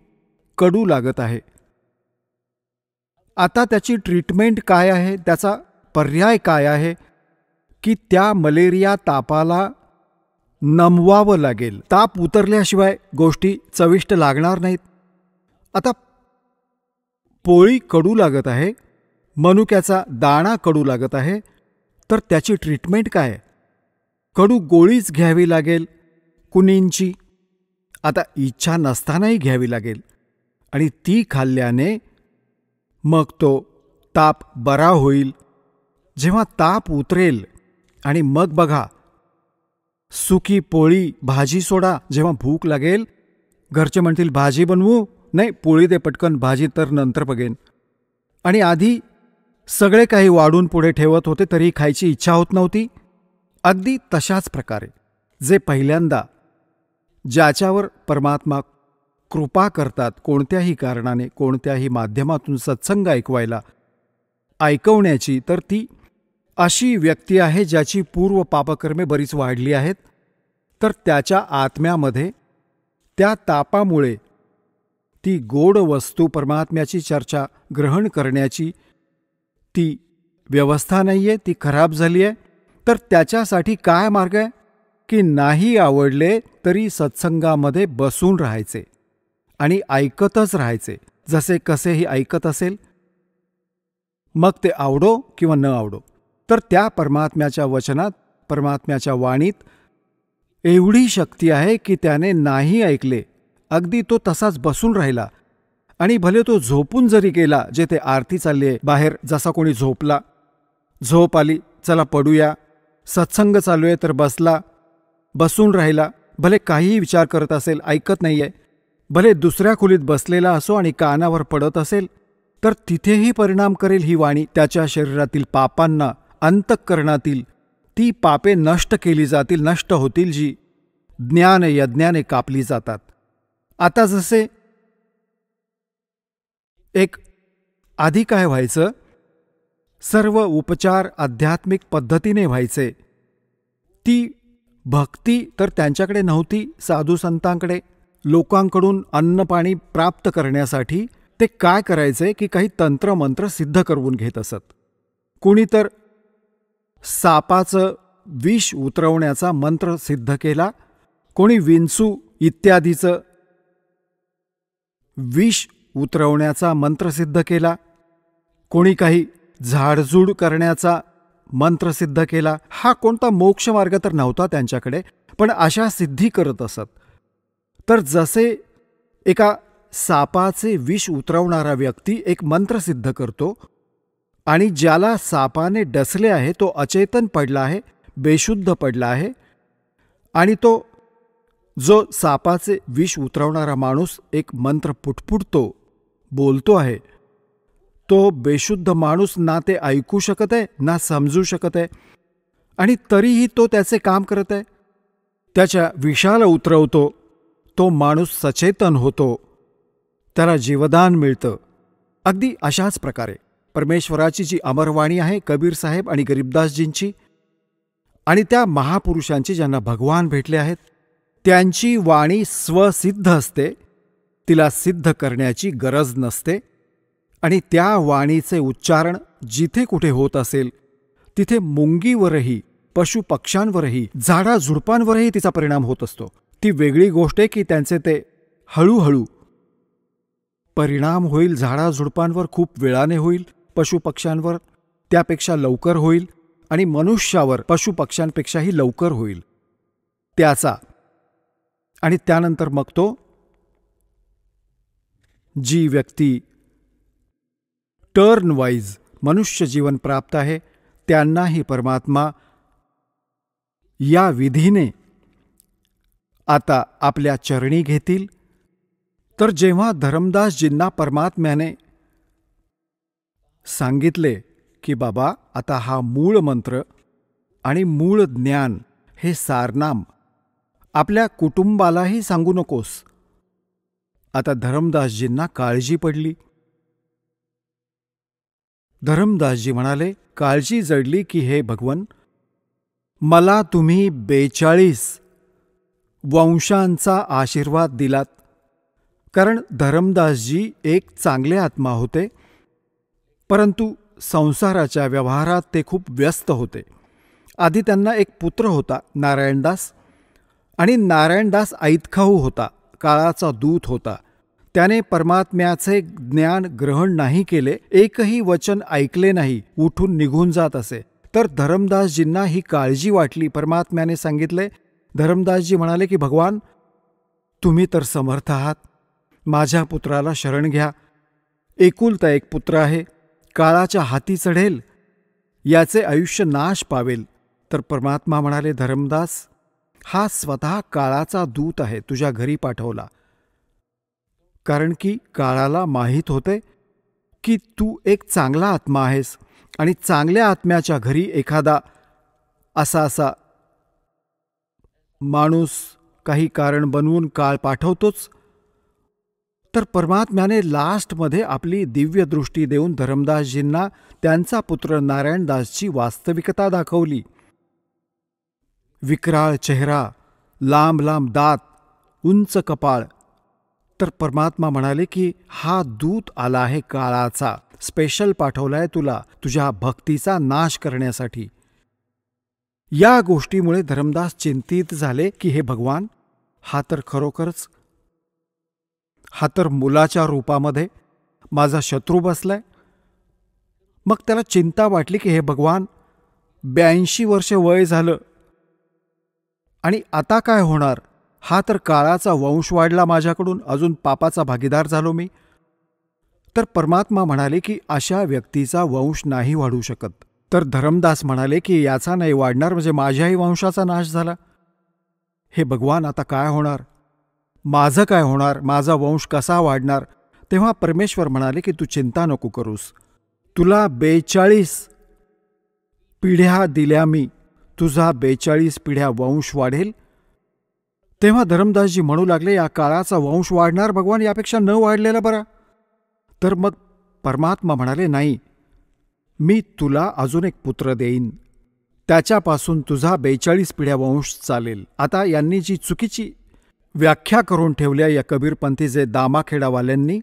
कडू लागत आहे. आता त्याची ट्रीटमेंट काय आहे, त्याचा पर्याय काय आहे की त्या मलेरिया तापाला नमवावं लागेल. ताप उतरल्याशिवाय गोष्टी चविष्ट लागणार नाहीत. आता पोळी कडू लागत आहे, मनुक्याचा दाणा कडू लागत आहे, तर त्याची ट्रीटमेंट काय? कडू गोळीच घ्यावी लागेल, कुनींची. आता इच्छा नसतानाही घ्यावी लागेल, आणि ती खाल्ल्याने मग तो ताप बरा होईल. जेव्हा ताप उतरेल आणि मग बघा सुकी पोळी भाजी सोडा, जेव्हा भूक लागेल घरचे म्हणतील भाजी बनवू, नाही पोळी दे पटकन, भाजी तर नंतर बघेन. आणि आधी सगळे काही वाढून पुढे ठेवत होते तरी खायची इच्छा होत नव्हती. अगदी तशाच प्रकारे जे पहिल्यांदा ज्याच्यावर परमात्मा कृपा करतात कोणत्याही कारणाने, कोणत्याही माध्यमातून सत्संग ऐकवण्याची, तर ती अशी व्यक्ती आहे ज्याची पूर्व पापकर्मे बरीच वाढली आहेत. तर त्याच्या आत्म्यामध्ये त्या तापामुळे ती गोड वस्तू परमात्म्याची चर्चा ग्रहण करण्याची ती व्यवस्था नाही आहे, ती खराब झाली आहे. तर त्याच्यासाठी काय मार्ग आहे की नाही आवडले तरी सत्संगामध्ये बसून राहायचे आणि ऐकतच राहायचे, जसे कसेही ऐकत असेल, मग ते आवडो किंवा न आवडो. तर त्या परमात्म्याच्या वचनात, परमात्म्याच्या वाणीत एवढी शक्ती आहे की त्याने नाही ऐकले, अगदी तो तसाच बसून राहिला आणि भले तो झोपून जरी गेला, जेथे आरती चालली आहे बाहेर, जसा कोणी झोपला, झोप आली, चला पडूया, सत्संग चालू आहे तर बसला, बसून राहिला, भले काहीही विचार करत असेल, ऐकत नाही आहे, भले दुसऱ्या खोलीत बसलेला असो आणि कानावर पडत असेल, तर तिथेही परिणाम करेल ही वाणी. त्याच्या शरीरातील पापांना, अंतःकरणातील ती पापे नष्ट केली जातील, नष्ट होतील, जी ज्ञान यज्ञाने कापली जातात. आता जसे एक आधी काय व्हायचं, सर्व उपचार आध्यात्मिक पद्धतीने व्हायचे, ती भक्ती तर त्यांच्याकडे नव्हती. साधू संतांकडे लोकांकडून अन्न पाणी प्राप्त करण्यासाठी ते काय करायचे की काही तंत्रमंत्र सिद्ध करून घेत असत. कुणी तर सापाचं विष उतरवण्याचा मंत्र सिद्ध केला, कोणी विंचू इत्यादीचं विष उतरवण्याचा मंत्र सिद्ध केला, कोणी काही झाडझूड करण्याचा मंत्र सिद्ध केला. हा कोणता मोक्षमार्ग तर नव्हता त्यांच्याकडे, पण अशा सिद्धी करत असत. तर जसे एका सापाचे विष उतरवणारा व्यक्ती एक मंत्र सिद्ध करतो आणि ज्याला सापाने डसले आहे तो अचेतन पडला आहे, बेशुद्ध पडला आहे, आणि तो जो सापाचे विष उतरवणारा माणूस एक मंत्र पुटपुटतो, बोलतो आहे, तो बेशुद्ध माणूस ना ते ऐकू शकत आहे ना समजू शकत आहे, आणि तरीही तो त्याचे काम करत आहे. त्याच्या विषाला उतरवतो, तो माणूस सचेतन होतो, त्याला जीवदान मिळतं. अगदी अशाच प्रकारे परमेश्वराची जी अमरवाणी आहे कबीर साहेब आणि गरीबदासजींची, आणि त्या महापुरुषांची ज्यांना भगवान भेटले आहेत, त्यांची वाणी स्वसिद्ध असते, तिला सिद्ध करण्याची गरज नसते. आणि त्या वाणीचे उच्चारण जिथे कुठे होत असेल तिथे मुंगीवरही, पशुपक्ष्यांवरही, झाडाझुडपांवरही तिचा परिणाम होत असतो. ती वेगळी गोष्ट आहे की त्यांचे ते हळूहळू परिणाम होईल, झाडाझुडपांवर खूप वेळाने होईल, पशुपक्ष्यांवर त्यापेक्षा लवकर होईल, आणि मनुष्यावर पशुपक्ष्यांपेक्षाही लवकर होईल त्याचा. आणि त्यानंतर मग तो जी व्यक्ती टर्न वाईज मनुष्य जीवन प्राप्त आहे त्यांनाही परमात्मा या विधीने आता आपल्या चरणी घेतील. तर जेव्हा धरमदासजींना परमात्म्याने सांगितले की बाबा आता हा मूळ मंत्र आणि मूळ ज्ञान हे सारनाम आपल्या कुटुंबालाही सांगू नकोस, आता धरमदासजींना काळजी पडली. धरमदासजी म्हणाले, काळजी जडली की हे भगवन, मला तुम्ही 42 वंशांचा आशीर्वाद दिलात. कारण धरमदासजी एक चांगले आत्मा होते, परंतु संसाराच्या व्यवहारात ते खूप व्यस्त होते. आधी त्यांना एक पुत्र होता नारायणदास, आणि नारायणदास ऐतखाऊ होता, काळाचा दूत होता. त्याने परमात्म्याचे ज्ञान ग्रहण नाही केले, एकही वचन ऐकले नाही, उठून निघून जात असे. तर धरमदासजींना ही काळजी वाटली. परमात्म्याने सांगितले, धरमदासजी म्हणाले की भगवान तुम्ही तर समर्थ आहात, माझ्या पुत्राला शरण घ्या. एकुलता एक पुत्र आहे, काळाच्या हाती चढेल, याचे आयुष्य नाश पावेल. तर परमात्मा म्हणाले, धरमदास हा स्वतः काळाचा दूत आहे, तुझ्या घरी पाठवला. कारण की काळाला माहीत होते की तू एक चांगला आत्मा आहेस आणि चांगल्या आत्म्याच्या घरी एखादा असा माणूस काही कारण बनवून काळ पाठवतोच. तर परमात्म्याने लास्टमध्ये आपली दिव्य दृष्टी देऊन धरमदासजींना त्यांचा पुत्र नारायणदासची वास्तविकता दाखवली. विक्राळ चेहरा, लांब लांब दात, उंच कपाळ. तर परमात्मा म्हणाले की हा दूत आला आहे काळाचा, स्पेशल पाठवलाय तुला तुझ्या भक्तीचा नाश करण्यासाठी. या गोष्टीमुळे धरमदास चिंतित झाले की हे भगवान, हा तर खरोखरच, हा तर मुलाच्या रूपामध्ये माझा शत्रू बसलाय. मग त्याला चिंता वाटली की हे भगवान, 82 वर्ष वय झालं आणि आता काय होणार. हा तर काळाचा वंश वाढला माझ्याकडून, अजून पापाचा भागीदार झालो मी. तर परमात्मा म्हणाले की अशा व्यक्तीचा वंश नाही वाढू शकत. तर धरमदास म्हणाले की याचा नाही वाढणार म्हणजे माझ्याही वंशाचा नाश झाला. हे भगवान, आता काय होणार, माझं काय होणार, माझा वंश कसा वाढणार. तेव्हा परमेश्वर म्हणाले की तू चिंता नको करूस, तुला 42 पिढ्या दिल्या मी, तुझा 42 पिढ्या वंश वाढेल. तेव्हा धरमदासजी म्हणू लागले या काळाचा वंश वाढणार भगवान, यापेक्षा न वाढलेला बरा. तर मग परमात्मा म्हणाले नाही, मी तुला अजून एक पुत्र देईन, त्याच्यापासून तुझा 42 पिढ्या वंश चालेल. आता यांनी जी चुकीची व्याख्या करून ठेवल्या या कबीरपंथीचे दामाखेडावाल्यांनी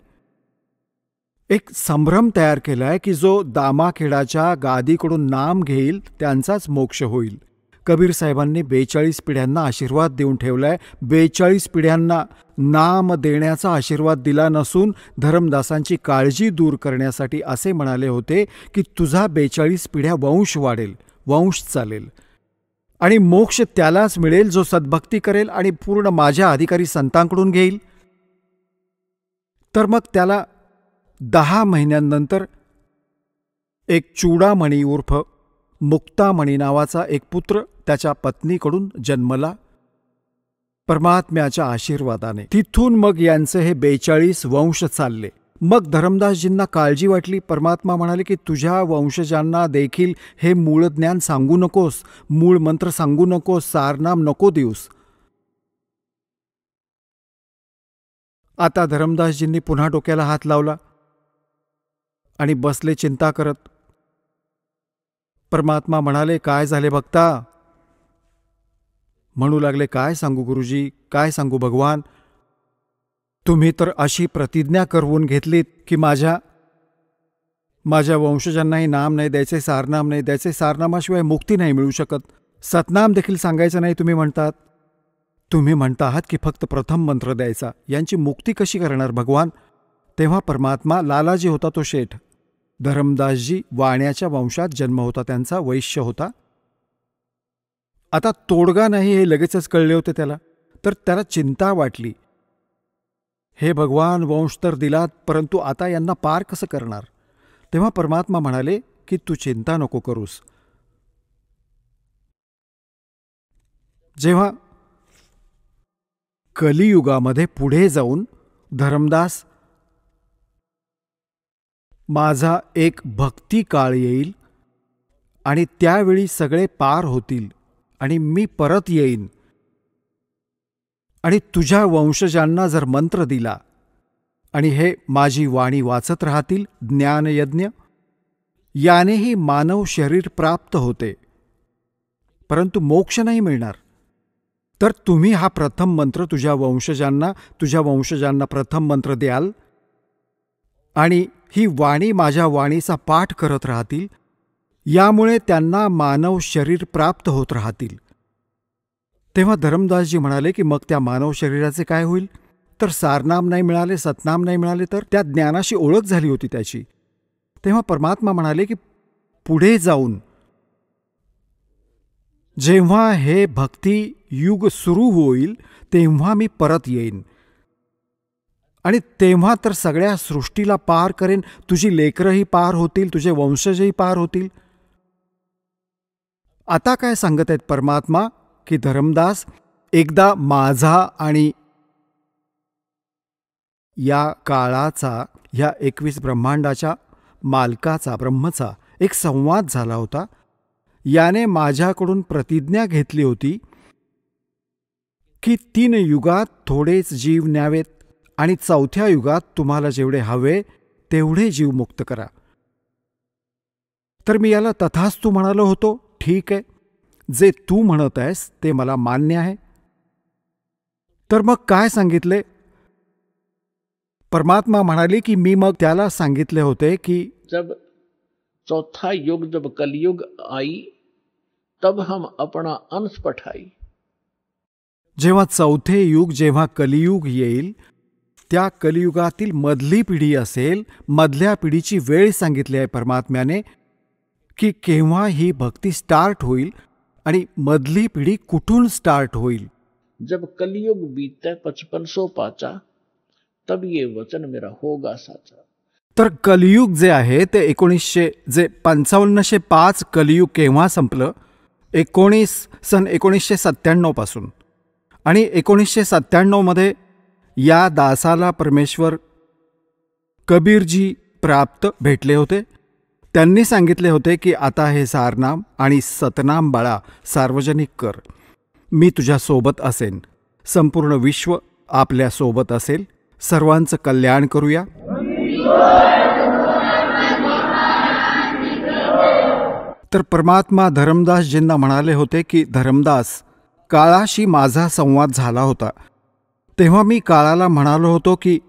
एक संभ्रम तयार केला आहे की जो दामाखेडाच्या गादीकडून नाम घेईल त्यांचाच मोक्ष होईल. कबीर साहेबांनी 42 पिढ्यांना आशीर्वाद देऊन ठेवलाय. 42 पिढ्यांना नाम देण्याचा आशीर्वाद दिला नसून धरमदासांची काळजी दूर करण्यासाठी असे म्हणाले होते की तुझा 42 पिढ्या वंश वाढेल, वंश चालेल आणि मोक्ष त्यालाच मिळेल जो सद्भक्ती करेल आणि पूर्ण माझ्या अधिकारी संतांकडून घेईल. तर मग त्याला 10 महिन्यांनंतर एक चूडामणी उर्फ मुक्तामणी नावाचा एक पुत्र त्याच्या पत्नीकडून जन्मला परमात्म्याच्या आशीर्वादाने. तिथून मग यांचे हे 42 वंश चालले. मग धरमदासजींना काळजी वाटली. परमात्मा म्हणाले की तुझ्या वंशजांना देखील हे मूळ ज्ञान सांगू नकोस, मूळ मंत्र सांगू नकोस, सारनाम नको देऊस. आता धरमदासजींनी पुन्हा डोक्याला हात लावला आणि बसले चिंता करत. परमात्मा म्हणाले काय झाले भक्ता. म्हणू लागले काय सांगू गुरुजी, काय सांगू भगवान. तुम्ही तर अशी प्रतिज्ञा करवून घेतलीत की माझ्या वंशजांनाही नाम नाही द्यायचे, सारनाम नाही द्यायचे, सारनामाशिवाय मुक्ती नाही मिळू शकत, सतनाम देखील सांगायचं नाही तुम्ही म्हणतात. तुम्ही म्हणता आहात की फक्त प्रथम मंत्र द्यायचा, यांची मुक्ती कशी करणार भगवान. तेव्हा परमात्मा, लालाजी होता तो शेठ, धरमदासजी वाण्याच्या वंशात जन्म होता त्यांचा, वैश्य होता. आता तोडगा नाही हे लगेचच कळले होते त्याला. तर त्याला चिंता वाटली, हे भगवान वंश तर दिलात परंतु आता यांना पार कसं करणार. तेव्हा परमात्मा म्हणाले की तू चिंता नको करूस. जेव्हा कलियुगामध्ये पुढे जाऊन धरमदास माझा एक भक्ती काळ येईल आणि त्यावेळी सगळे पार होतील आणि मी परत येईन आणि तुझ्या वंशजांना जर मंत्र दिला आणि हे माझी वाणी वाचत राहतील, ज्ञानयज्ञ, यानेही मानव शरीर प्राप्त होते परंतु मोक्ष नाही मिळणार. तर तुम्ही हा प्रथम मंत्र तुझ्या वंशजांना प्रथम मंत्र द्याल आणि ही वाणी माझ्या वाणीचा पाठ करत राहतील, यामुळे त्यांना मानव शरीर प्राप्त होत राहतील. तेव्हा धरमदासजी म्हणाले की मग त्या मानव शरीराचे काय होईल. तर सारनाम नाही मिळाले, सतनाम नाही मिळाले, तर त्या ज्ञानाशी ओळख झाली होती त्याची. तेव्हा परमात्मा म्हणाले की पुढे जाऊन जेव्हा हे भक्ती युग सुरू होईल तेव्हा मी परत येईन आणि तेव्हा तर सगळ्या सृष्टीला पार करेन. तुझी लेकरंही पार होतील, तुझे वंशजही पार होतील. आता काय सांगत आहेत परमात्मा की धरमदास, एकदा माझा आणि या काळाचा, या 21 ब्रह्मांडाच्या मालकाचा, ब्रह्मचा एक संवाद झाला होता. याने माझ्याकडून प्रतिज्ञा घेतली होती की 3 युगात थोडेच जीव न्यावेत आणि 4थ्या युगात तुम्हाला जेवढे हवे तेवढे जीव मुक्त करा. तर मी याला तथास्तु म्हणालो होतो. ठीक आहे, जे तू म्हणत आहेस ते मला मान्य आहे. तर मग काय सांगितले? परमात्मा म्हणाले की मी मग त्याला सांगितले होते की जब चौथा युग, जब कलयुग आई, तब हम अपना अंश पठाई. जेव्हा 4थे युग, जेव्हा कलियुग येईल, त्या कलियुगातील मधली पिढी असेल, मधल्या पिढीची वेळ सांगितली आहे परमात्म्याने की केव्हा ही भक्ती स्टार्ट होईल आणि मधली पिढी कुठून स्टार्ट होईल. जब कलयुग बीते 5500 पाचा, तब ये वचन मेरा होगा साचा. तर कलियुग जे आहे ते 5505 कलियुग केव्हा संपलं? 1997 पासून. आणि 1997 मध्ये या दासाला परमेश्वर कबीरजी प्राप्त भेटले होते. त्यांनी सांगितले होते की आता हे सारनाम आणि सतनाम बाळा सार्वजनिक कर. मी तुझ्या सोबत असेन, संपूर्ण विश्व आपल्या सोबत असेल, सर्वांचं कल्याण करूया. तर परमात्मा धरमदासजींना म्हणाले होते की धरमदास, काळाशी माझा संवाद झाला होता. तेव्हा मी काळाला म्हणालो होतो की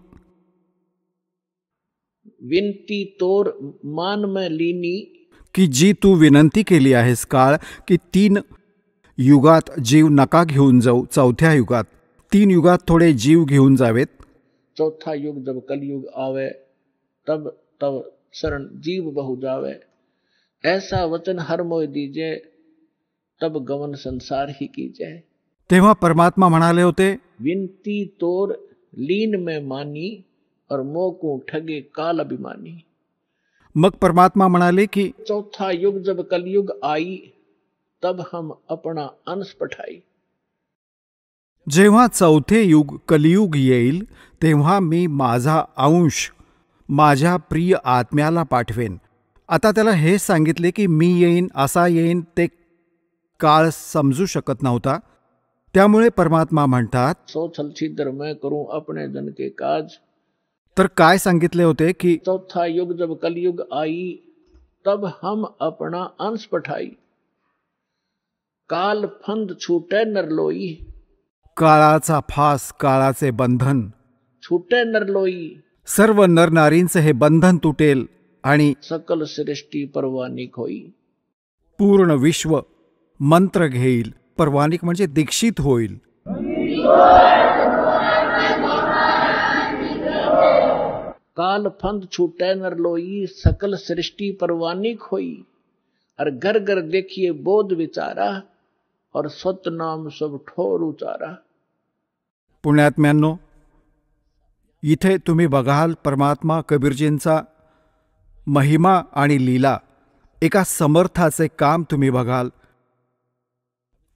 विनती तोर मान में लीनी, की जी तू विनंती केली आहेस काळ की 3 युगात जीव नका घेऊन जाऊ, 4थ्या युगात 3 युगात थोडे जीव घेऊन जावेत. चौथा युग जब कलयुग आवे, तब तब शरण जीव बहु जावे. ऐसा वचन हर मोय दीजे, तब गमन संसार ही कीजे. तेव्हा परमात्मा म्हणाले होते विनती तोर लीन में मानी, और मोकू ठगे काल अभिमानी. मग परमात्मा म्हणाले की चौथा युग जब कलयुग आई, तब हम अपना अंश पठाई. जेव्हा 4थे युग कलियुग येईल तेव्हा मी माझा अंश माझ्या प्रिय आत्म्याला पाठवेन. आता त्याला हे सांगितले की मी येईन, असा येईन, ते काळ समजू शकत नव्हता. त्यामुळे परमात्मा म्हणतात, सो छल छिद्र मैं करूं अपने जन के काज. तर काय सांगितले होते की चौथा युग जब कलयुग आई, तब हम अपना अंश पठाई. काल फंद छूटे नरलोई, काळाचा फास, काळाचे बंधन, छूटे नरलोई. सर्व नरनारींचे हे बंधन तुटेल आणि सकल सृष्टी परवानिक होई. पूर्ण विश्व मंत्र घेईल. परवानिक म्हणजे दीक्षित होईल. काल फंद छूटे नरलोई, सकल सृष्टि परवानिक होई. और घर घर देखिए बोध विचारा, और सत नाम सब ठोर उचारा. पुण्यात्म्यांनो, इथे तुम्ही बघाल परमात्मा कबीरजींचा महिमा आणि लीला. एका समर्थाचे काम तुम्ही बघाल.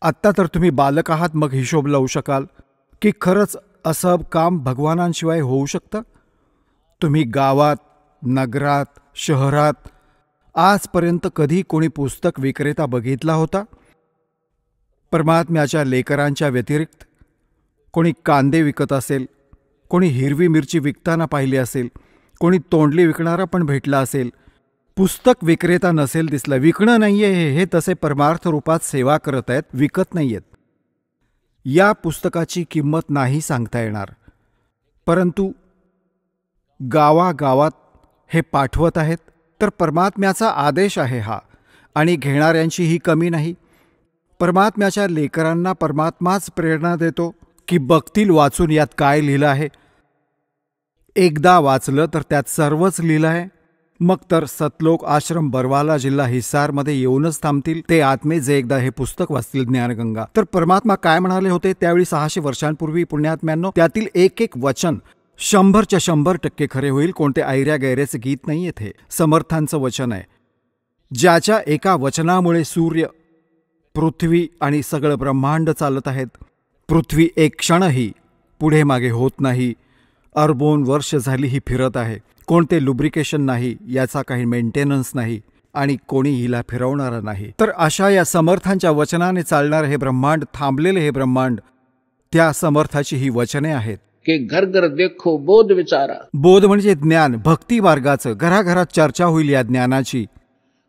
आत्ता तर तुम्ही बालक आहात, मग हिशोब लावू शकाल की खरंच असं काम भगवानांशिवाय होऊ शकतं. तुम्ही गावात, नगरात, शहरात आजपर्यंत कधी कोणी पुस्तक विक्रेता बघितला होता? परमात्म्याच्या लेकरांच्या व्यतिरिक्त कोणी कांदे विकत असेल, कोणी हिरवी मिरची विकताना पाहिली असेल, कोणी तोंडली विकणारा पण भेटला असेल. पुस्तक विक्रेता नसेल दिसला. विकणं नाही आहे हे, तसे परमार्थ रूपात सेवा करत आहेत, विकत नाही आहेत. या पुस्तकाची किंमत नाही सांगता येणार, परंतु गावागावात हे पाठवत आहेत. तर परमात्म्याचा आदेश आहे हा, आणि घेणाऱ्यांची ही कमी नाही. परमात्म्याच्या लेकरांना परमात्माच प्रेरणा देतो की बघतील वाचून यात काय लिहिलं आहे. एकदा वाचलं तर त्यात सर्वच लिहिलं आहे. मग तर सतलोक आश्रम बरवाला जिल्हा हिसारमध्ये येऊनच थांबतील ते आत्मे जे एकदा हे पुस्तक वाचतील, ज्ञानगंगा. तर परमात्मा काय म्हणाले होते त्यावेळी 600 वर्षांपूर्वी पुण्यात्म्यांनो, त्यातील एक एक वचन 100च्या 100% खरे होईल. कोणते ऐऱ्या गैऱ्याचे गीत नाही येथे, समर्थांचं वचन आहे. ज्याच्या एका वचनामुळे सूर्य, पृथ्वी आणि सगळं ब्रह्मांड चालत आहेत. पृथ्वी एक क्षणही पुढे मागे होत नाही. अरबोन वर्ष झाली ही फिरत आहे. कोणते लुब्रिकेशन नाही, याचा काही मेंटेनन्स नाही आणि कोणी हिला फिरवणारा नाही. तर अशा या समर्थांच्या वचनाने चालणारे हे ब्रह्मांड, थांबलेले हे ब्रह्मांड, त्या समर्थाची ही वचने आहेत की घर घर देखो बोध विचारा. बोध म्हणजे ज्ञान, भक्ती मार्गाचं. घराघरात चर्चा होईल या ज्ञानाची.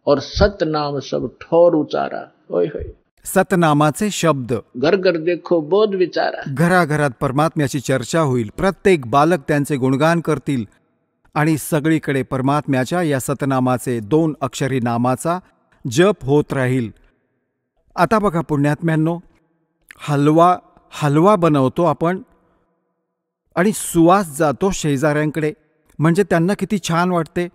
और सतनाम सब ठोर उचारा. होय होय. सतनामाचे शब्द. घर घर देखो बोध विचारा. घराघरात परमात्म्याची चर्चा होईल. प्रत्येक बालक त्यांचे गुणगान करतील आणि सगळीकडे परमात्म्याच्या या सतनामाचे, 2 अक्षरी नामाचा जप होत राहील. आता बघा पुण्यात्म्यांनो, हलवा बनवतो आपण आणि सुवास जातो शेजाऱ्यांकडे. म्हणजे त्यांना किती छान वाटते,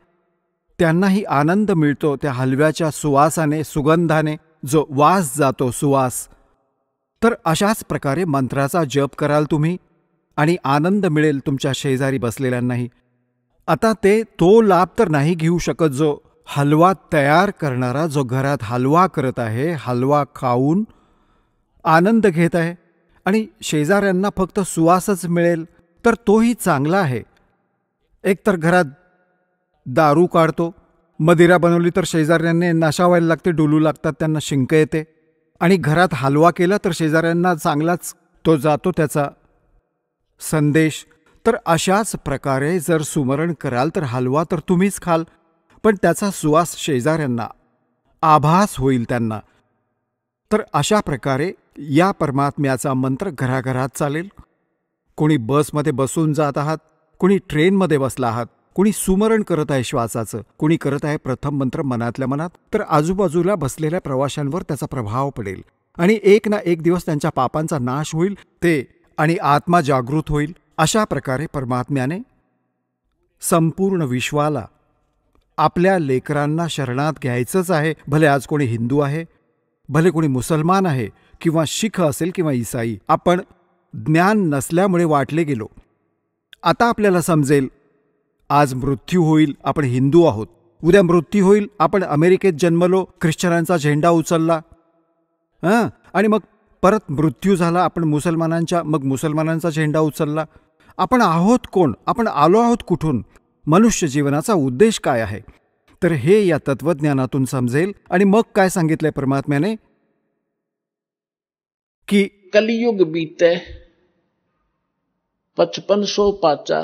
त्यांनाही आनंद मिळतो त्या हलव्याच्या सुवासाने, सुगंधाने जो वास जातो, सुवास. तर अशाच प्रकारे मंत्राचा जप कराल तुम्ही आणि आनंद मिळेल तुमच्या शेजारी बसलेल्यांनाही. आता तो लाभ तर नाही घेऊ शकत जो हलवा तयार करणारा, जो घरात हलवा करत आहे, हलवा खाऊन आनंद घेत आहे, आणि शेजाऱ्यांना फक्त सुवासच मिळेल तर तोही चांगला आहे. एकतर घरात दारू काढतो, मदिरा बनवली तर शेजाऱ्यांना नशा व्हायला लागते, डुलू लागतात, त्यांना शिंक येते. आणि घरात हलवा केला तर शेजाऱ्यांना चांगलाच तो जातो त्याचा संदेश. तर अशाच प्रकारे जर सुमरण कराल तर हलवा तर तुम्हीच खाल, पण त्याचा सुवास शेजाऱ्यांना आभास होईल त्यांना. तर अशा प्रकारे या परमात्म्याचा मंत्र घराघरात चालेल. कोणी बसमध्ये बसून जात आहात, कोणी ट्रेनमध्ये बसला आहात, कोणी सुमरण करत आहे श्वासाचं, कोणी करत आहे प्रथम मंत्र मनातल्या मनात, तर आजूबाजूला बसलेल्या प्रवाशांवर त्याचा प्रभाव पडेल आणि एक ना एक दिवस त्यांच्या पापांचा नाश होईल ते, आणि आत्मा जागृत होईल. अशा प्रकारे परमात्म्याने संपूर्ण विश्वाला, आपल्या लेकरांना शरणात घ्यायचंच आहे. भले आज कोणी हिंदू आहे, भले कोणी मुसलमान आहे, किंवा शीख असेल किंवा ईसाई. आपण ज्ञान नसल्यामुळे वाटले गेलो. आता आपल्याला समजेल, आज मृत्यू होईल, आपण हिंदू आहोत. उद्या मृत्यू होईल, आपण अमेरिकेत जन्मलो, ख्रिश्चनांचा झेंडा उचलला, आणि मग परत मृत्यू झाला, आपण मुसलमानांचा झेंडा उचलला. आपण आहोत कोण? आपण आलो आहोत कुठून? मनुष्य जीवनाचा उद्देश काय आहे? तर हे या तत्वज्ञानातून समजेल. आणि मग काय सांगितलंय परमात्म्याने की कलियुग बीते 5500 पाचा,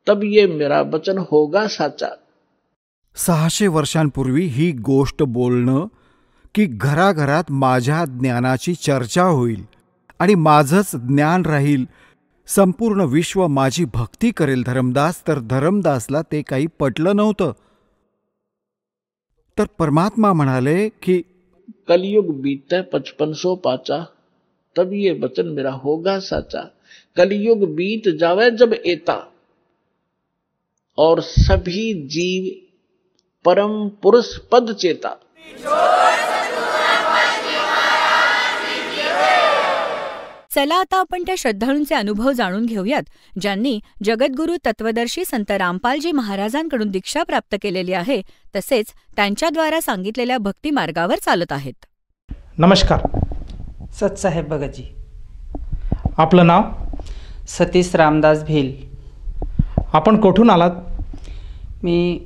तब ये मेरा वचन होगा साचा. 600 वर्षांपूर्वी ही गोष्ट बोलणं की घराघरात माझ्या ज्ञानाची चर्चा होईल आणि माझंच ज्ञान राहील, संपूर्ण विश्व माझी भक्ती करेल धर्मदास. तर धर्मदासला ते काही पटलं नव्हतं. तर परमात्मा म्हणाले की कलियुग बीते 5500 पाचा, तब ये वचन मेरा होगा साचा. कलियुग बीत जावे जब एता, और सभी जीव परम पुरुष पद चेता. चला आता आपण त्या श्रद्धाळूंचे अनुभव जाणून घेऊयात, ज्यांनी जगद्गुरू तत्वदर्शी संत रामपालजी महाराजांकडून दीक्षा प्राप्त केलेली आहे, तसेच त्यांच्याद्वारा सांगितलेल्या भक्ती मार्गावर चालत आहेत. नमस्कार. सतसाहेब भगतजी. आपलं नाव? सतीश रामदास भिल. आपण कुठून आलात? मी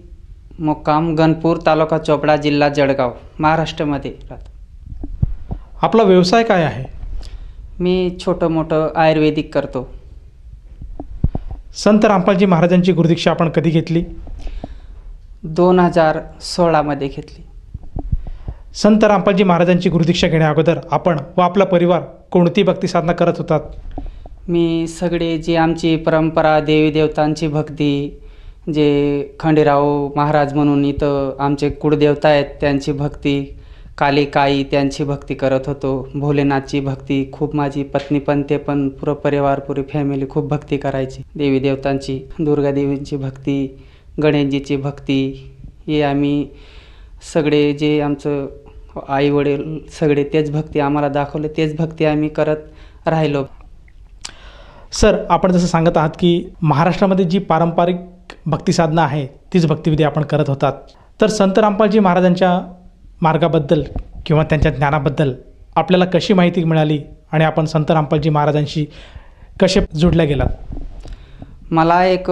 मुक्काम गणपूर, तालुका चोपडा, जिल्हा जळगाव, महाराष्ट्रामध्ये राहतो. आपला व्यवसाय काय आहे? मी छोटं मोठं आयुर्वेदिक करतो. संत रामपालजी महाराजांची गुरुदीक्षा आपण कधी घेतली? 2016 घेतली. संत रामपालजी महाराजांची गुरुदीक्षा घेण्या अगोदर आपण व आपला परिवार कोणती भक्ती साधना करत होतात? मी सगळे जी आमची परंपरा, देवी देवतांची भक्ती, जे खंडेराव महाराज म्हणून इथं आमचे कुळदेवता आहेत त्यांची भक्ती, कालिकाई त्यांची भक्ती करत होतो. भोलेनाथची भक्ती खूप, माझी पत्नी पण, ते पण, पुरं परिवार, पुरी फॅमिली खूप भक्ती करायची. देवी देवतांची, दुर्गादेवींची भक्ती, गणेशजीची भक्ती, हे आम्ही सगळे जे आमचं आई वडील सगळे तेच भक्ती आम्हाला दाखवले, तेच भक्ती आम्ही करत राहिलो. सर, आपण जसं सांगत आहात की महाराष्ट्रामध्ये जी पारंपरिक भक्ती साधना आहे तीच भक्तिविधी आपण करत होतात. तर संत रामपालजी महाराजांच्या मार्गाबद्दल किंवा त्यांच्या ज्ञानाबद्दल आपल्याला कशी माहिती मिळाली आणि आपण संत रामपालजी महाराजांशी कसे जोडल्या गेलात? मला एक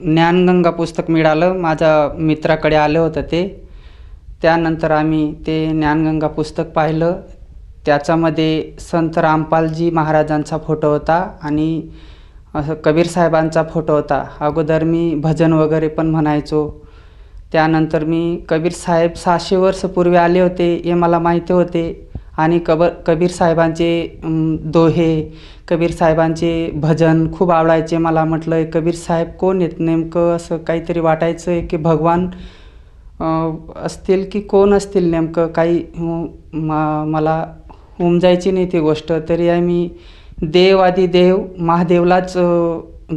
ज्ञानगंगा पुस्तक मिळालं, माझ्या मित्राकडे आलं होतं ते. त्यानंतर आम्ही ते ज्ञानगंगा पुस्तक पाहिलं. त्याच्यामध्ये संत रामपालजी महाराजांचा फोटो होता आणि असं कबीर साहेबांचा फोटो होता. अगोदर मी भजन वगैरे पण म्हणायचो. त्यानंतर मी कबीर साहेब 600 वर्षपूर्वी आले होते हे मला माहिती होते आणि कबीर साहेबांचे दोहे, कबीर साहेबांचे भजन खूप आवडायचे मला. म्हटलं कबीर साहेब कोण आहेत नेमकं, असं काहीतरी वाटायचं आहे की भगवान असतील की कोण असतील नेमकं, काही मला उमजायची नाही ती गोष्ट. तरी आम्ही देव आदी देव महादेवलाच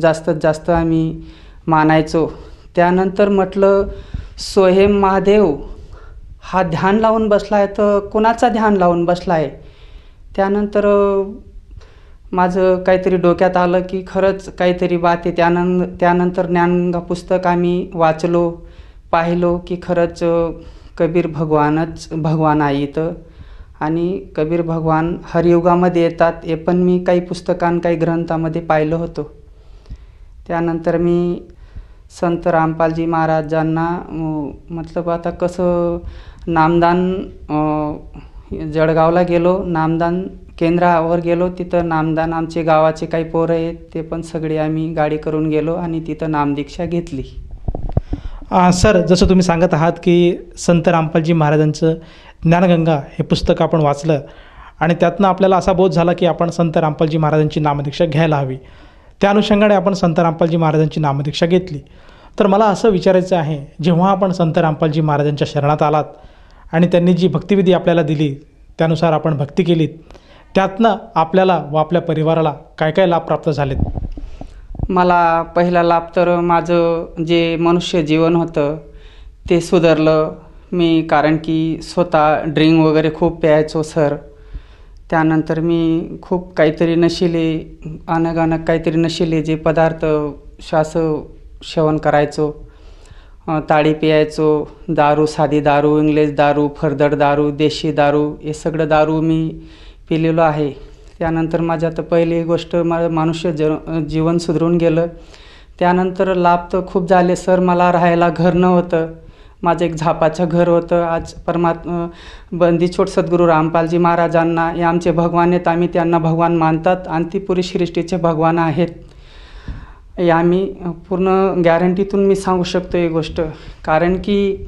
जास्तीत जास्त आम्ही मानायचो. त्यानंतर म्हटलं स्वयं महादेव हा ध्यान लावून बसला आहे तर कोणाचा ध्यान लावून बसला आहे. त्यानंतर माझं काहीतरी डोक्यात आलं की खरंच काहीतरी बात आहे. त्यानंतर ज्ञानगंगा पुस्तक आम्ही वाचलो, पाहिलो की खरंच कबीर भगवानच भगवान आहे इथं आणि कबीर भगवान हरयुगामध्ये येतात हे पण मी काही काही ग्रंथामध्ये पाहिलं होतं. त्यानंतर मी संत रामपालजी महाराजांना मतलब आता कसं नामदान जळगावला गेलो, नामदान केंद्रावर गेलो. तिथं नामदान आमचे गावाचे काही पोरं आहेत ते पण सगळे आम्ही गाडी करून गेलो आणि तिथं नामदीक्षा घेतली. सर, जसं तुम्ही सांगत आहात की संत रामपालजी महाराजांचं ज्ञानगंगा हे पुस्तक आपण वाचलं आणि त्यातनं आपल्याला असा बोध झाला की आपण संत रामपालजी महाराजांची नामदीक्षा घ्यायला हवी. त्या अनुषंगाने आपण संत रामपालजी महाराजांची नामदीक्षा घेतली. तर मला असं विचारायचं आहे, जेव्हा आपण संत रामपालजी महाराजांच्या शरणात आलात आणि त्यांनी जी भक्तिविधी आपल्याला दिली त्यानुसार आपण भक्ती केलीत, त्यातनं आपल्याला व आपल्या परिवाराला काय काय लाभ प्राप्त झालेत? मला पहिला लाभ तर माझं जे मनुष्य जीवन होतं ते सुधारलं मी, कारण की स्वतः ड्रिंक वगैरे खूप प्यायचो सर. त्यानंतर मी खूप काहीतरी अनगानक काहीतरी नशिले जे पदार्थ सेवन करायचो. ताडी पियायचो, दारू, साधी दारू, इंग्लिश दारू, फरदड दारू, देशी दारू, हे सगळं दारू मी पिलेलो आहे. त्यानंतर माझ्या तर पहिली गोष्ट माझं मनुष्य जीवन सुधरून गेलं. त्यानंतर लाभ तर खूप झाले सर. मला राहायला घर नव्हतं, माझं एक झापाचं घर होतं. आज बंदीछोड सद्गुरू रामपालजी महाराजांना हे आमचे भगवान आहेत, आम्ही त्यांना भगवान मानतात आणि ती पुरी सृष्टीचे भगवान आहेत हे आम्ही पूर्ण गॅरंटीतून मी सांगू शकतो ही गोष्ट. कारण की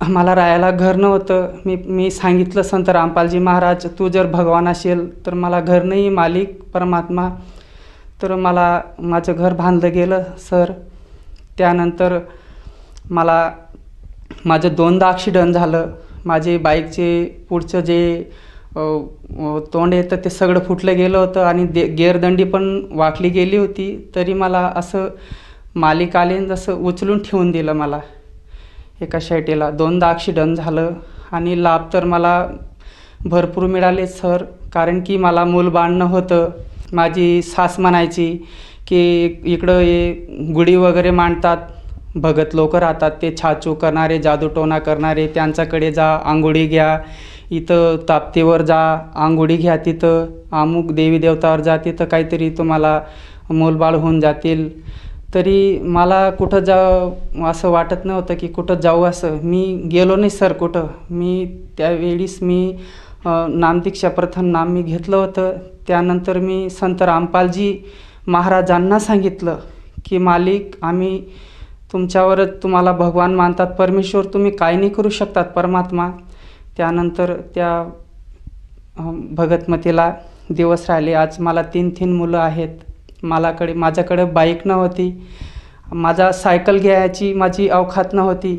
मला राहायला घर नव्हतं. मी सांगितलं संत रामपालजी महाराज तू जर भगवान असेल तर मला घर नाही, मालिक परमात्मा. तर मला माझं घर बांधलं गेलं सर. त्यानंतर माझं 2दा ॲक्सिडंट झालं. माझे बाईकचे पुढचं जे तोंड येतं ते सगळं फुटलं गेलं होतं आणि गेअरदंडी पण वाकली गेली होती. तरी मला असं मालिक आले जसं उचलून ठेवून दिलं मला एका साईडला. 2दा ॲक्सिडंट झालं आणि लाभ तर मला भरपूर मिळाले सर. कारण की मला मूलबाळ नव्हतं. माझी सास म्हणायची की इकडं हे गुढी वगैरे मांडतात, भगत लोक राहतात, ते छाचू करणारे, जादूटोणा करणारे, त्यांच्याकडे जा, आंघोळी घ्या, इथं ताप्तीवर जा, आंघोळी घ्या, तिथं अमुक देवी देवतावर जा, तिथं काहीतरी तुम्हाला मूलबाळ होऊन जातील. तरी मला कुठं असं वाटत नव्हतं की कुठं जाऊ असं. मी गेलो नाही सर कुठं. मी त्यावेळीस नामदीक्षा प्रथम नाम मी घेतलं होतं. त्यानंतर मी संत रामपालजी महाराजांना सांगितलं की मालिक आम्ही तुमच्यावरच तुम्हाला भगवान मानतात, परमेश्वर तुम्ही काय नाही करू शकतात, परमात्मा. त्यानंतर त्या भगतमतीला दिवस राहिले. आज मला 3 मुलं आहेत. माझ्याकडे बाईक नव्हती, माझा सायकल घ्यायची माझी अवकात नव्हती.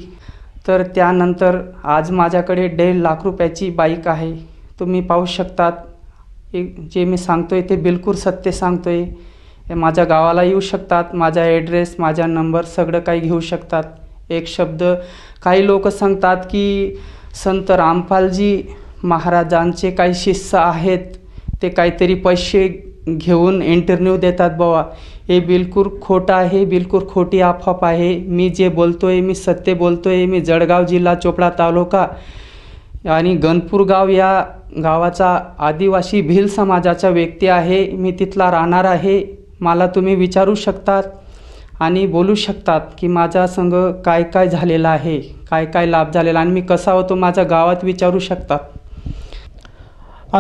तर त्यानंतर आज माझ्याकडे 1.5 लाख रुपयाची बाईक आहे. तुम्ही पाहू शकतात जे मी सांगतोय ते बिलकुल सत्य सांगतोय. माझ्या गावाला येऊ शकतात, माझा ॲड्रेस, माझा नंबर सगळं काही घेऊ शकतात. एक शब्द काही लोक सांगतात की संत रामपालजी महाराजांचे काही शिष्य आहेत, ते काहीतरी पैसे घेऊन इंटरव्ह्यू देतात बाबा. हे बिलकुल खोटं आहे, बिलकुल खोटी अफवा आहे. मी जे बोलतोय मी सत्य बोलतोय. मी जळगाव जिल्हा चोपडा तालुका आणि गणपूर गाव या गावाचा आदिवासी भिल समाजाचा व्यक्ती आहे. मी तिथला राहणार आहे. मला तुम्ही विचारू शकतात आणि बोलू शकतात की माझ्या संग काय काय झालेलं आहे, काय काय लाभ झालेला आणि मी कसा होतो माझ्या गावात विचारू शकतात.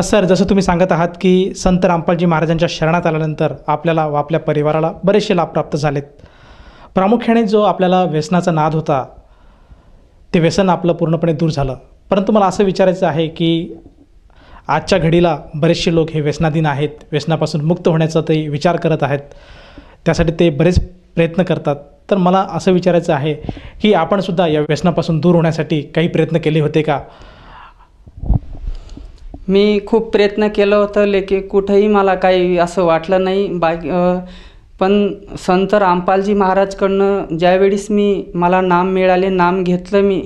सर, जसं तुम्ही सांगत आहात की संत रामपालजी महाराजांच्या शरणात आल्यानंतर आपल्याला व आपल्या परिवाराला बरेचसे लाभ प्राप्त झालेत. प्रामुख्याने जो आपल्याला व्यसनाचा नाद होता ते व्यसन आपलं पूर्णपणे दूर झालं. परंतु मला असं विचारायचं आहे की आजच्या घडीला बरेचसे लोक हे व्यसनाधीन आहेत, व्यसनापासून मुक्त होण्याचा ते विचार करत आहेत, त्यासाठी ते बरेच प्रयत्न करतात. तर मला असं विचारायचं आहे की आपणसुद्धा या व्यसनापासून दूर होण्यासाठी काही प्रयत्न केले होते का? मी खूप प्रयत्न केलं होतं, लेकिन कुठेही मला काही असं वाटलं नाही. पण संत रामपालजी महाराजकडनं ज्यावेळेस मला नाम मिळाले, नाम घेतलं मी,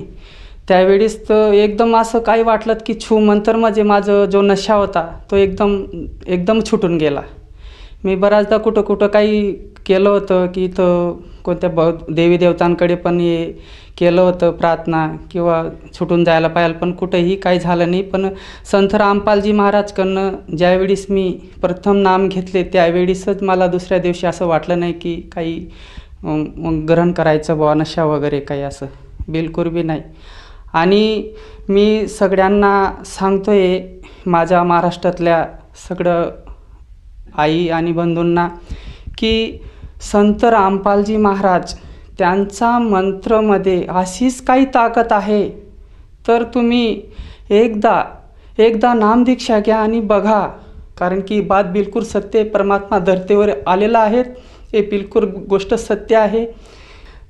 त्यावेळेस तर एकदम असं काही वाटलं की छूमंतर म्हणजे माझं जो नशा होता तो एकदम छुटून गेला. मी बऱ्याचदा कुठं काही केलं होतं की इथं कोणत्या देवी देवतांकडे पण हे केलं होतं प्रार्थना किंवा छुटून जायला पाहिजे, पण कुठेही काही झालं नाही. पण संत रामपालजी महाराजकडनं ज्यावेळेस मी प्रथम नाम घेतले त्यावेळेसच मला दुसऱ्या दिवशी असं वाटलं नाही की काही ग्रहण करायचं बुवा, नशा वगैरे काही असं बिलकुल बी नाही. आणि मी सगळ्यांना सांगतोय, माझ्या महाराष्ट्रातल्या सगळं आई आणि बंधूंना, की संत रामपालजी महाराज त्यांचा मंत्रमध्ये अशीच काही ताकद आहे. तर तुम्ही एकदा नामदीक्षा घ्या आणि बघा, कारण की बात बिलकुल सत्य, परमात्मा धरतीवर आलेला आहे, हे बिलकुल गोष्ट सत्य आहे.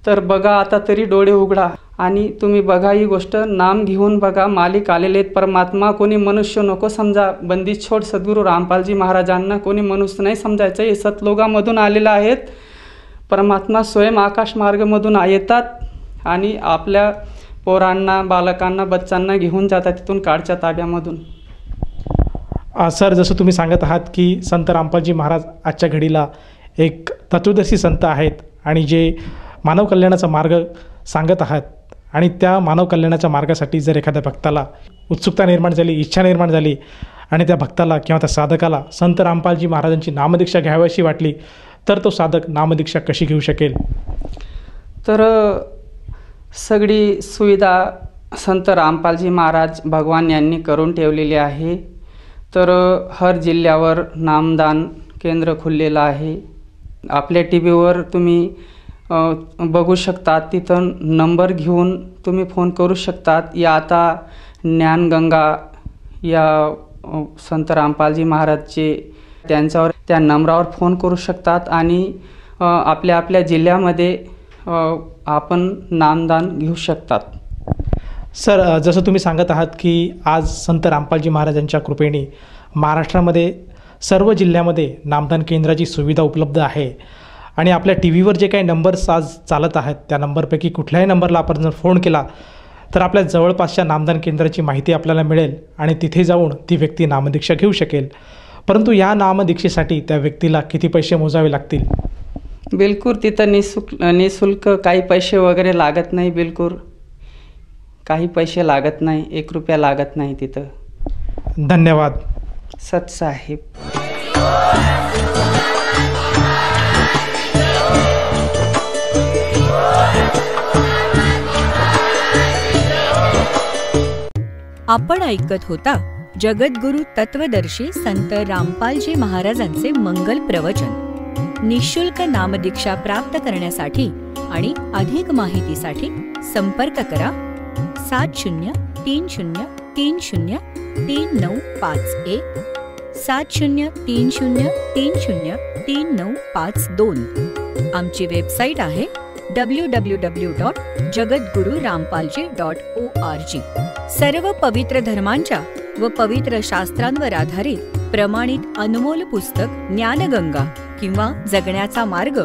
तर बघा, आता तरी डोळे उघडा आणि तुम्ही बघा ही गोष्ट, नाम घेऊन बघा. मालिक आलेले आहेत परमात्मा. कोणी मनुष्य नको समजा. बंदिश छोड सद्गुरू रामपालजी महाराजांना कोणी मनुष्य नाही समजायचं. हे सतलोगामधून आलेलं आहेत. परमात्मा स्वयं आकाश मार्गमधून येतात आणि आपल्या पोरांना, बालकांना, बच्चांना घेऊन जातात तिथून काळच्या ताब्यामधून. सर, जसं तुम्ही सांगत आहात की संत रामपालजी महाराज आजच्या घडीला एक तत्वदर्शी संत आहेत आणि जे मानव कल्याणाचा मार्ग सांगत आहात, आणि त्या मानव कल्याणाच्या मार्गासाठी जर एखाद्या भक्ताला उत्सुकता निर्माण झाली, इच्छा निर्माण झाली आणि त्या भक्ताला किंवा त्या साधकाला संत रामपालजी महाराजांची नामदीक्षा घ्यावीशी वाटली, तर तो साधक नामदीक्षा कशी घेऊ शकेल? तर सगळी सुविधा संत रामपालजी महाराज भगवान यांनी करून ठेवलेली आहे. तर हर जिल्ह्यावर नामदान केंद्र खुललेलं आहे. आपल्या टी व्हीवर तुम्ही बघू शकतात, तिथं नंबर घेऊन तुम्ही फोन करू शकतात. या आता ज्ञानगंगा या संत रामपालजी महाराजचे त्यांच्यावर त्या नंबरावर फोन करू शकतात आणि आपल्या जिल्ह्यामध्ये आपण नामदान घेऊ शकतात. सर, जसं तुम्ही सांगत आहात की आज संत रामपालजी महाराजांच्या कृपेने महाराष्ट्रामध्ये सर्व जिल्ह्यामध्ये नामदान केंद्राची सुविधा उपलब्ध आहे आणि आपल्या टी व्हीवर जे काही नंबर्स आज चालत आहेत त्या नंबरपैकी कुठल्याही नंबरला आपण जर फोन केला तर आपल्या जवळपासच्या नामदान केंद्राची माहिती आपल्याला मिळेल आणि तिथे जाऊन ती व्यक्ती नामदीक्षा घेऊ शकेल. परंतु या नामदीक्षेसाठी त्या व्यक्तीला किती पैसे मोजावे लागतील? बिलकुल तिथं निशुल्क काही पैसे वगैरे लागत नाही. बिलकुल काही पैसे लागत नाही, 1 रुपया लागत नाही तिथं. धन्यवाद सत साहेब. आपण ऐकत होता जगद्गुरु तत्वदर्शी संत रामपालजी महाराजांचे मंगल प्रवचन. निःशुल्क नामदीक्षा प्राप्त करण्यासाठी आणि अधिक माहितीसाठी संपर्क करा 7030303951 7030303952. आमची वेबसाईट आहे www.jagadgururampalji.org. सर्व पवित्र धर्मांच्या व पवित्र शास्त्रांवर आधारित प्रमाणित अनमोल पुस्तक ज्ञानगंगा किंवा जगण्याचा मार्ग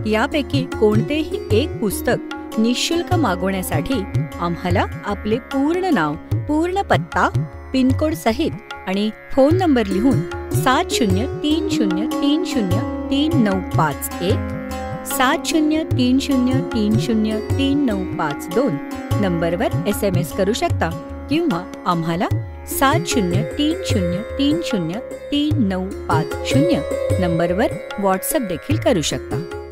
यापैकी कोणतेही एक पुस्तक निःशुल्क मागवण्यासाठी आम्हाला आपले पूर्ण नाव, पूर्ण पत्ता, पिनकोड सहित आणि फोन नंबर लिहून 7030303951 7030303952 नंबरवर SMS करू शकता. किंवा आम्हाला 7030303950 नंबरवर व्हॉट्सअप देखील करू शकता.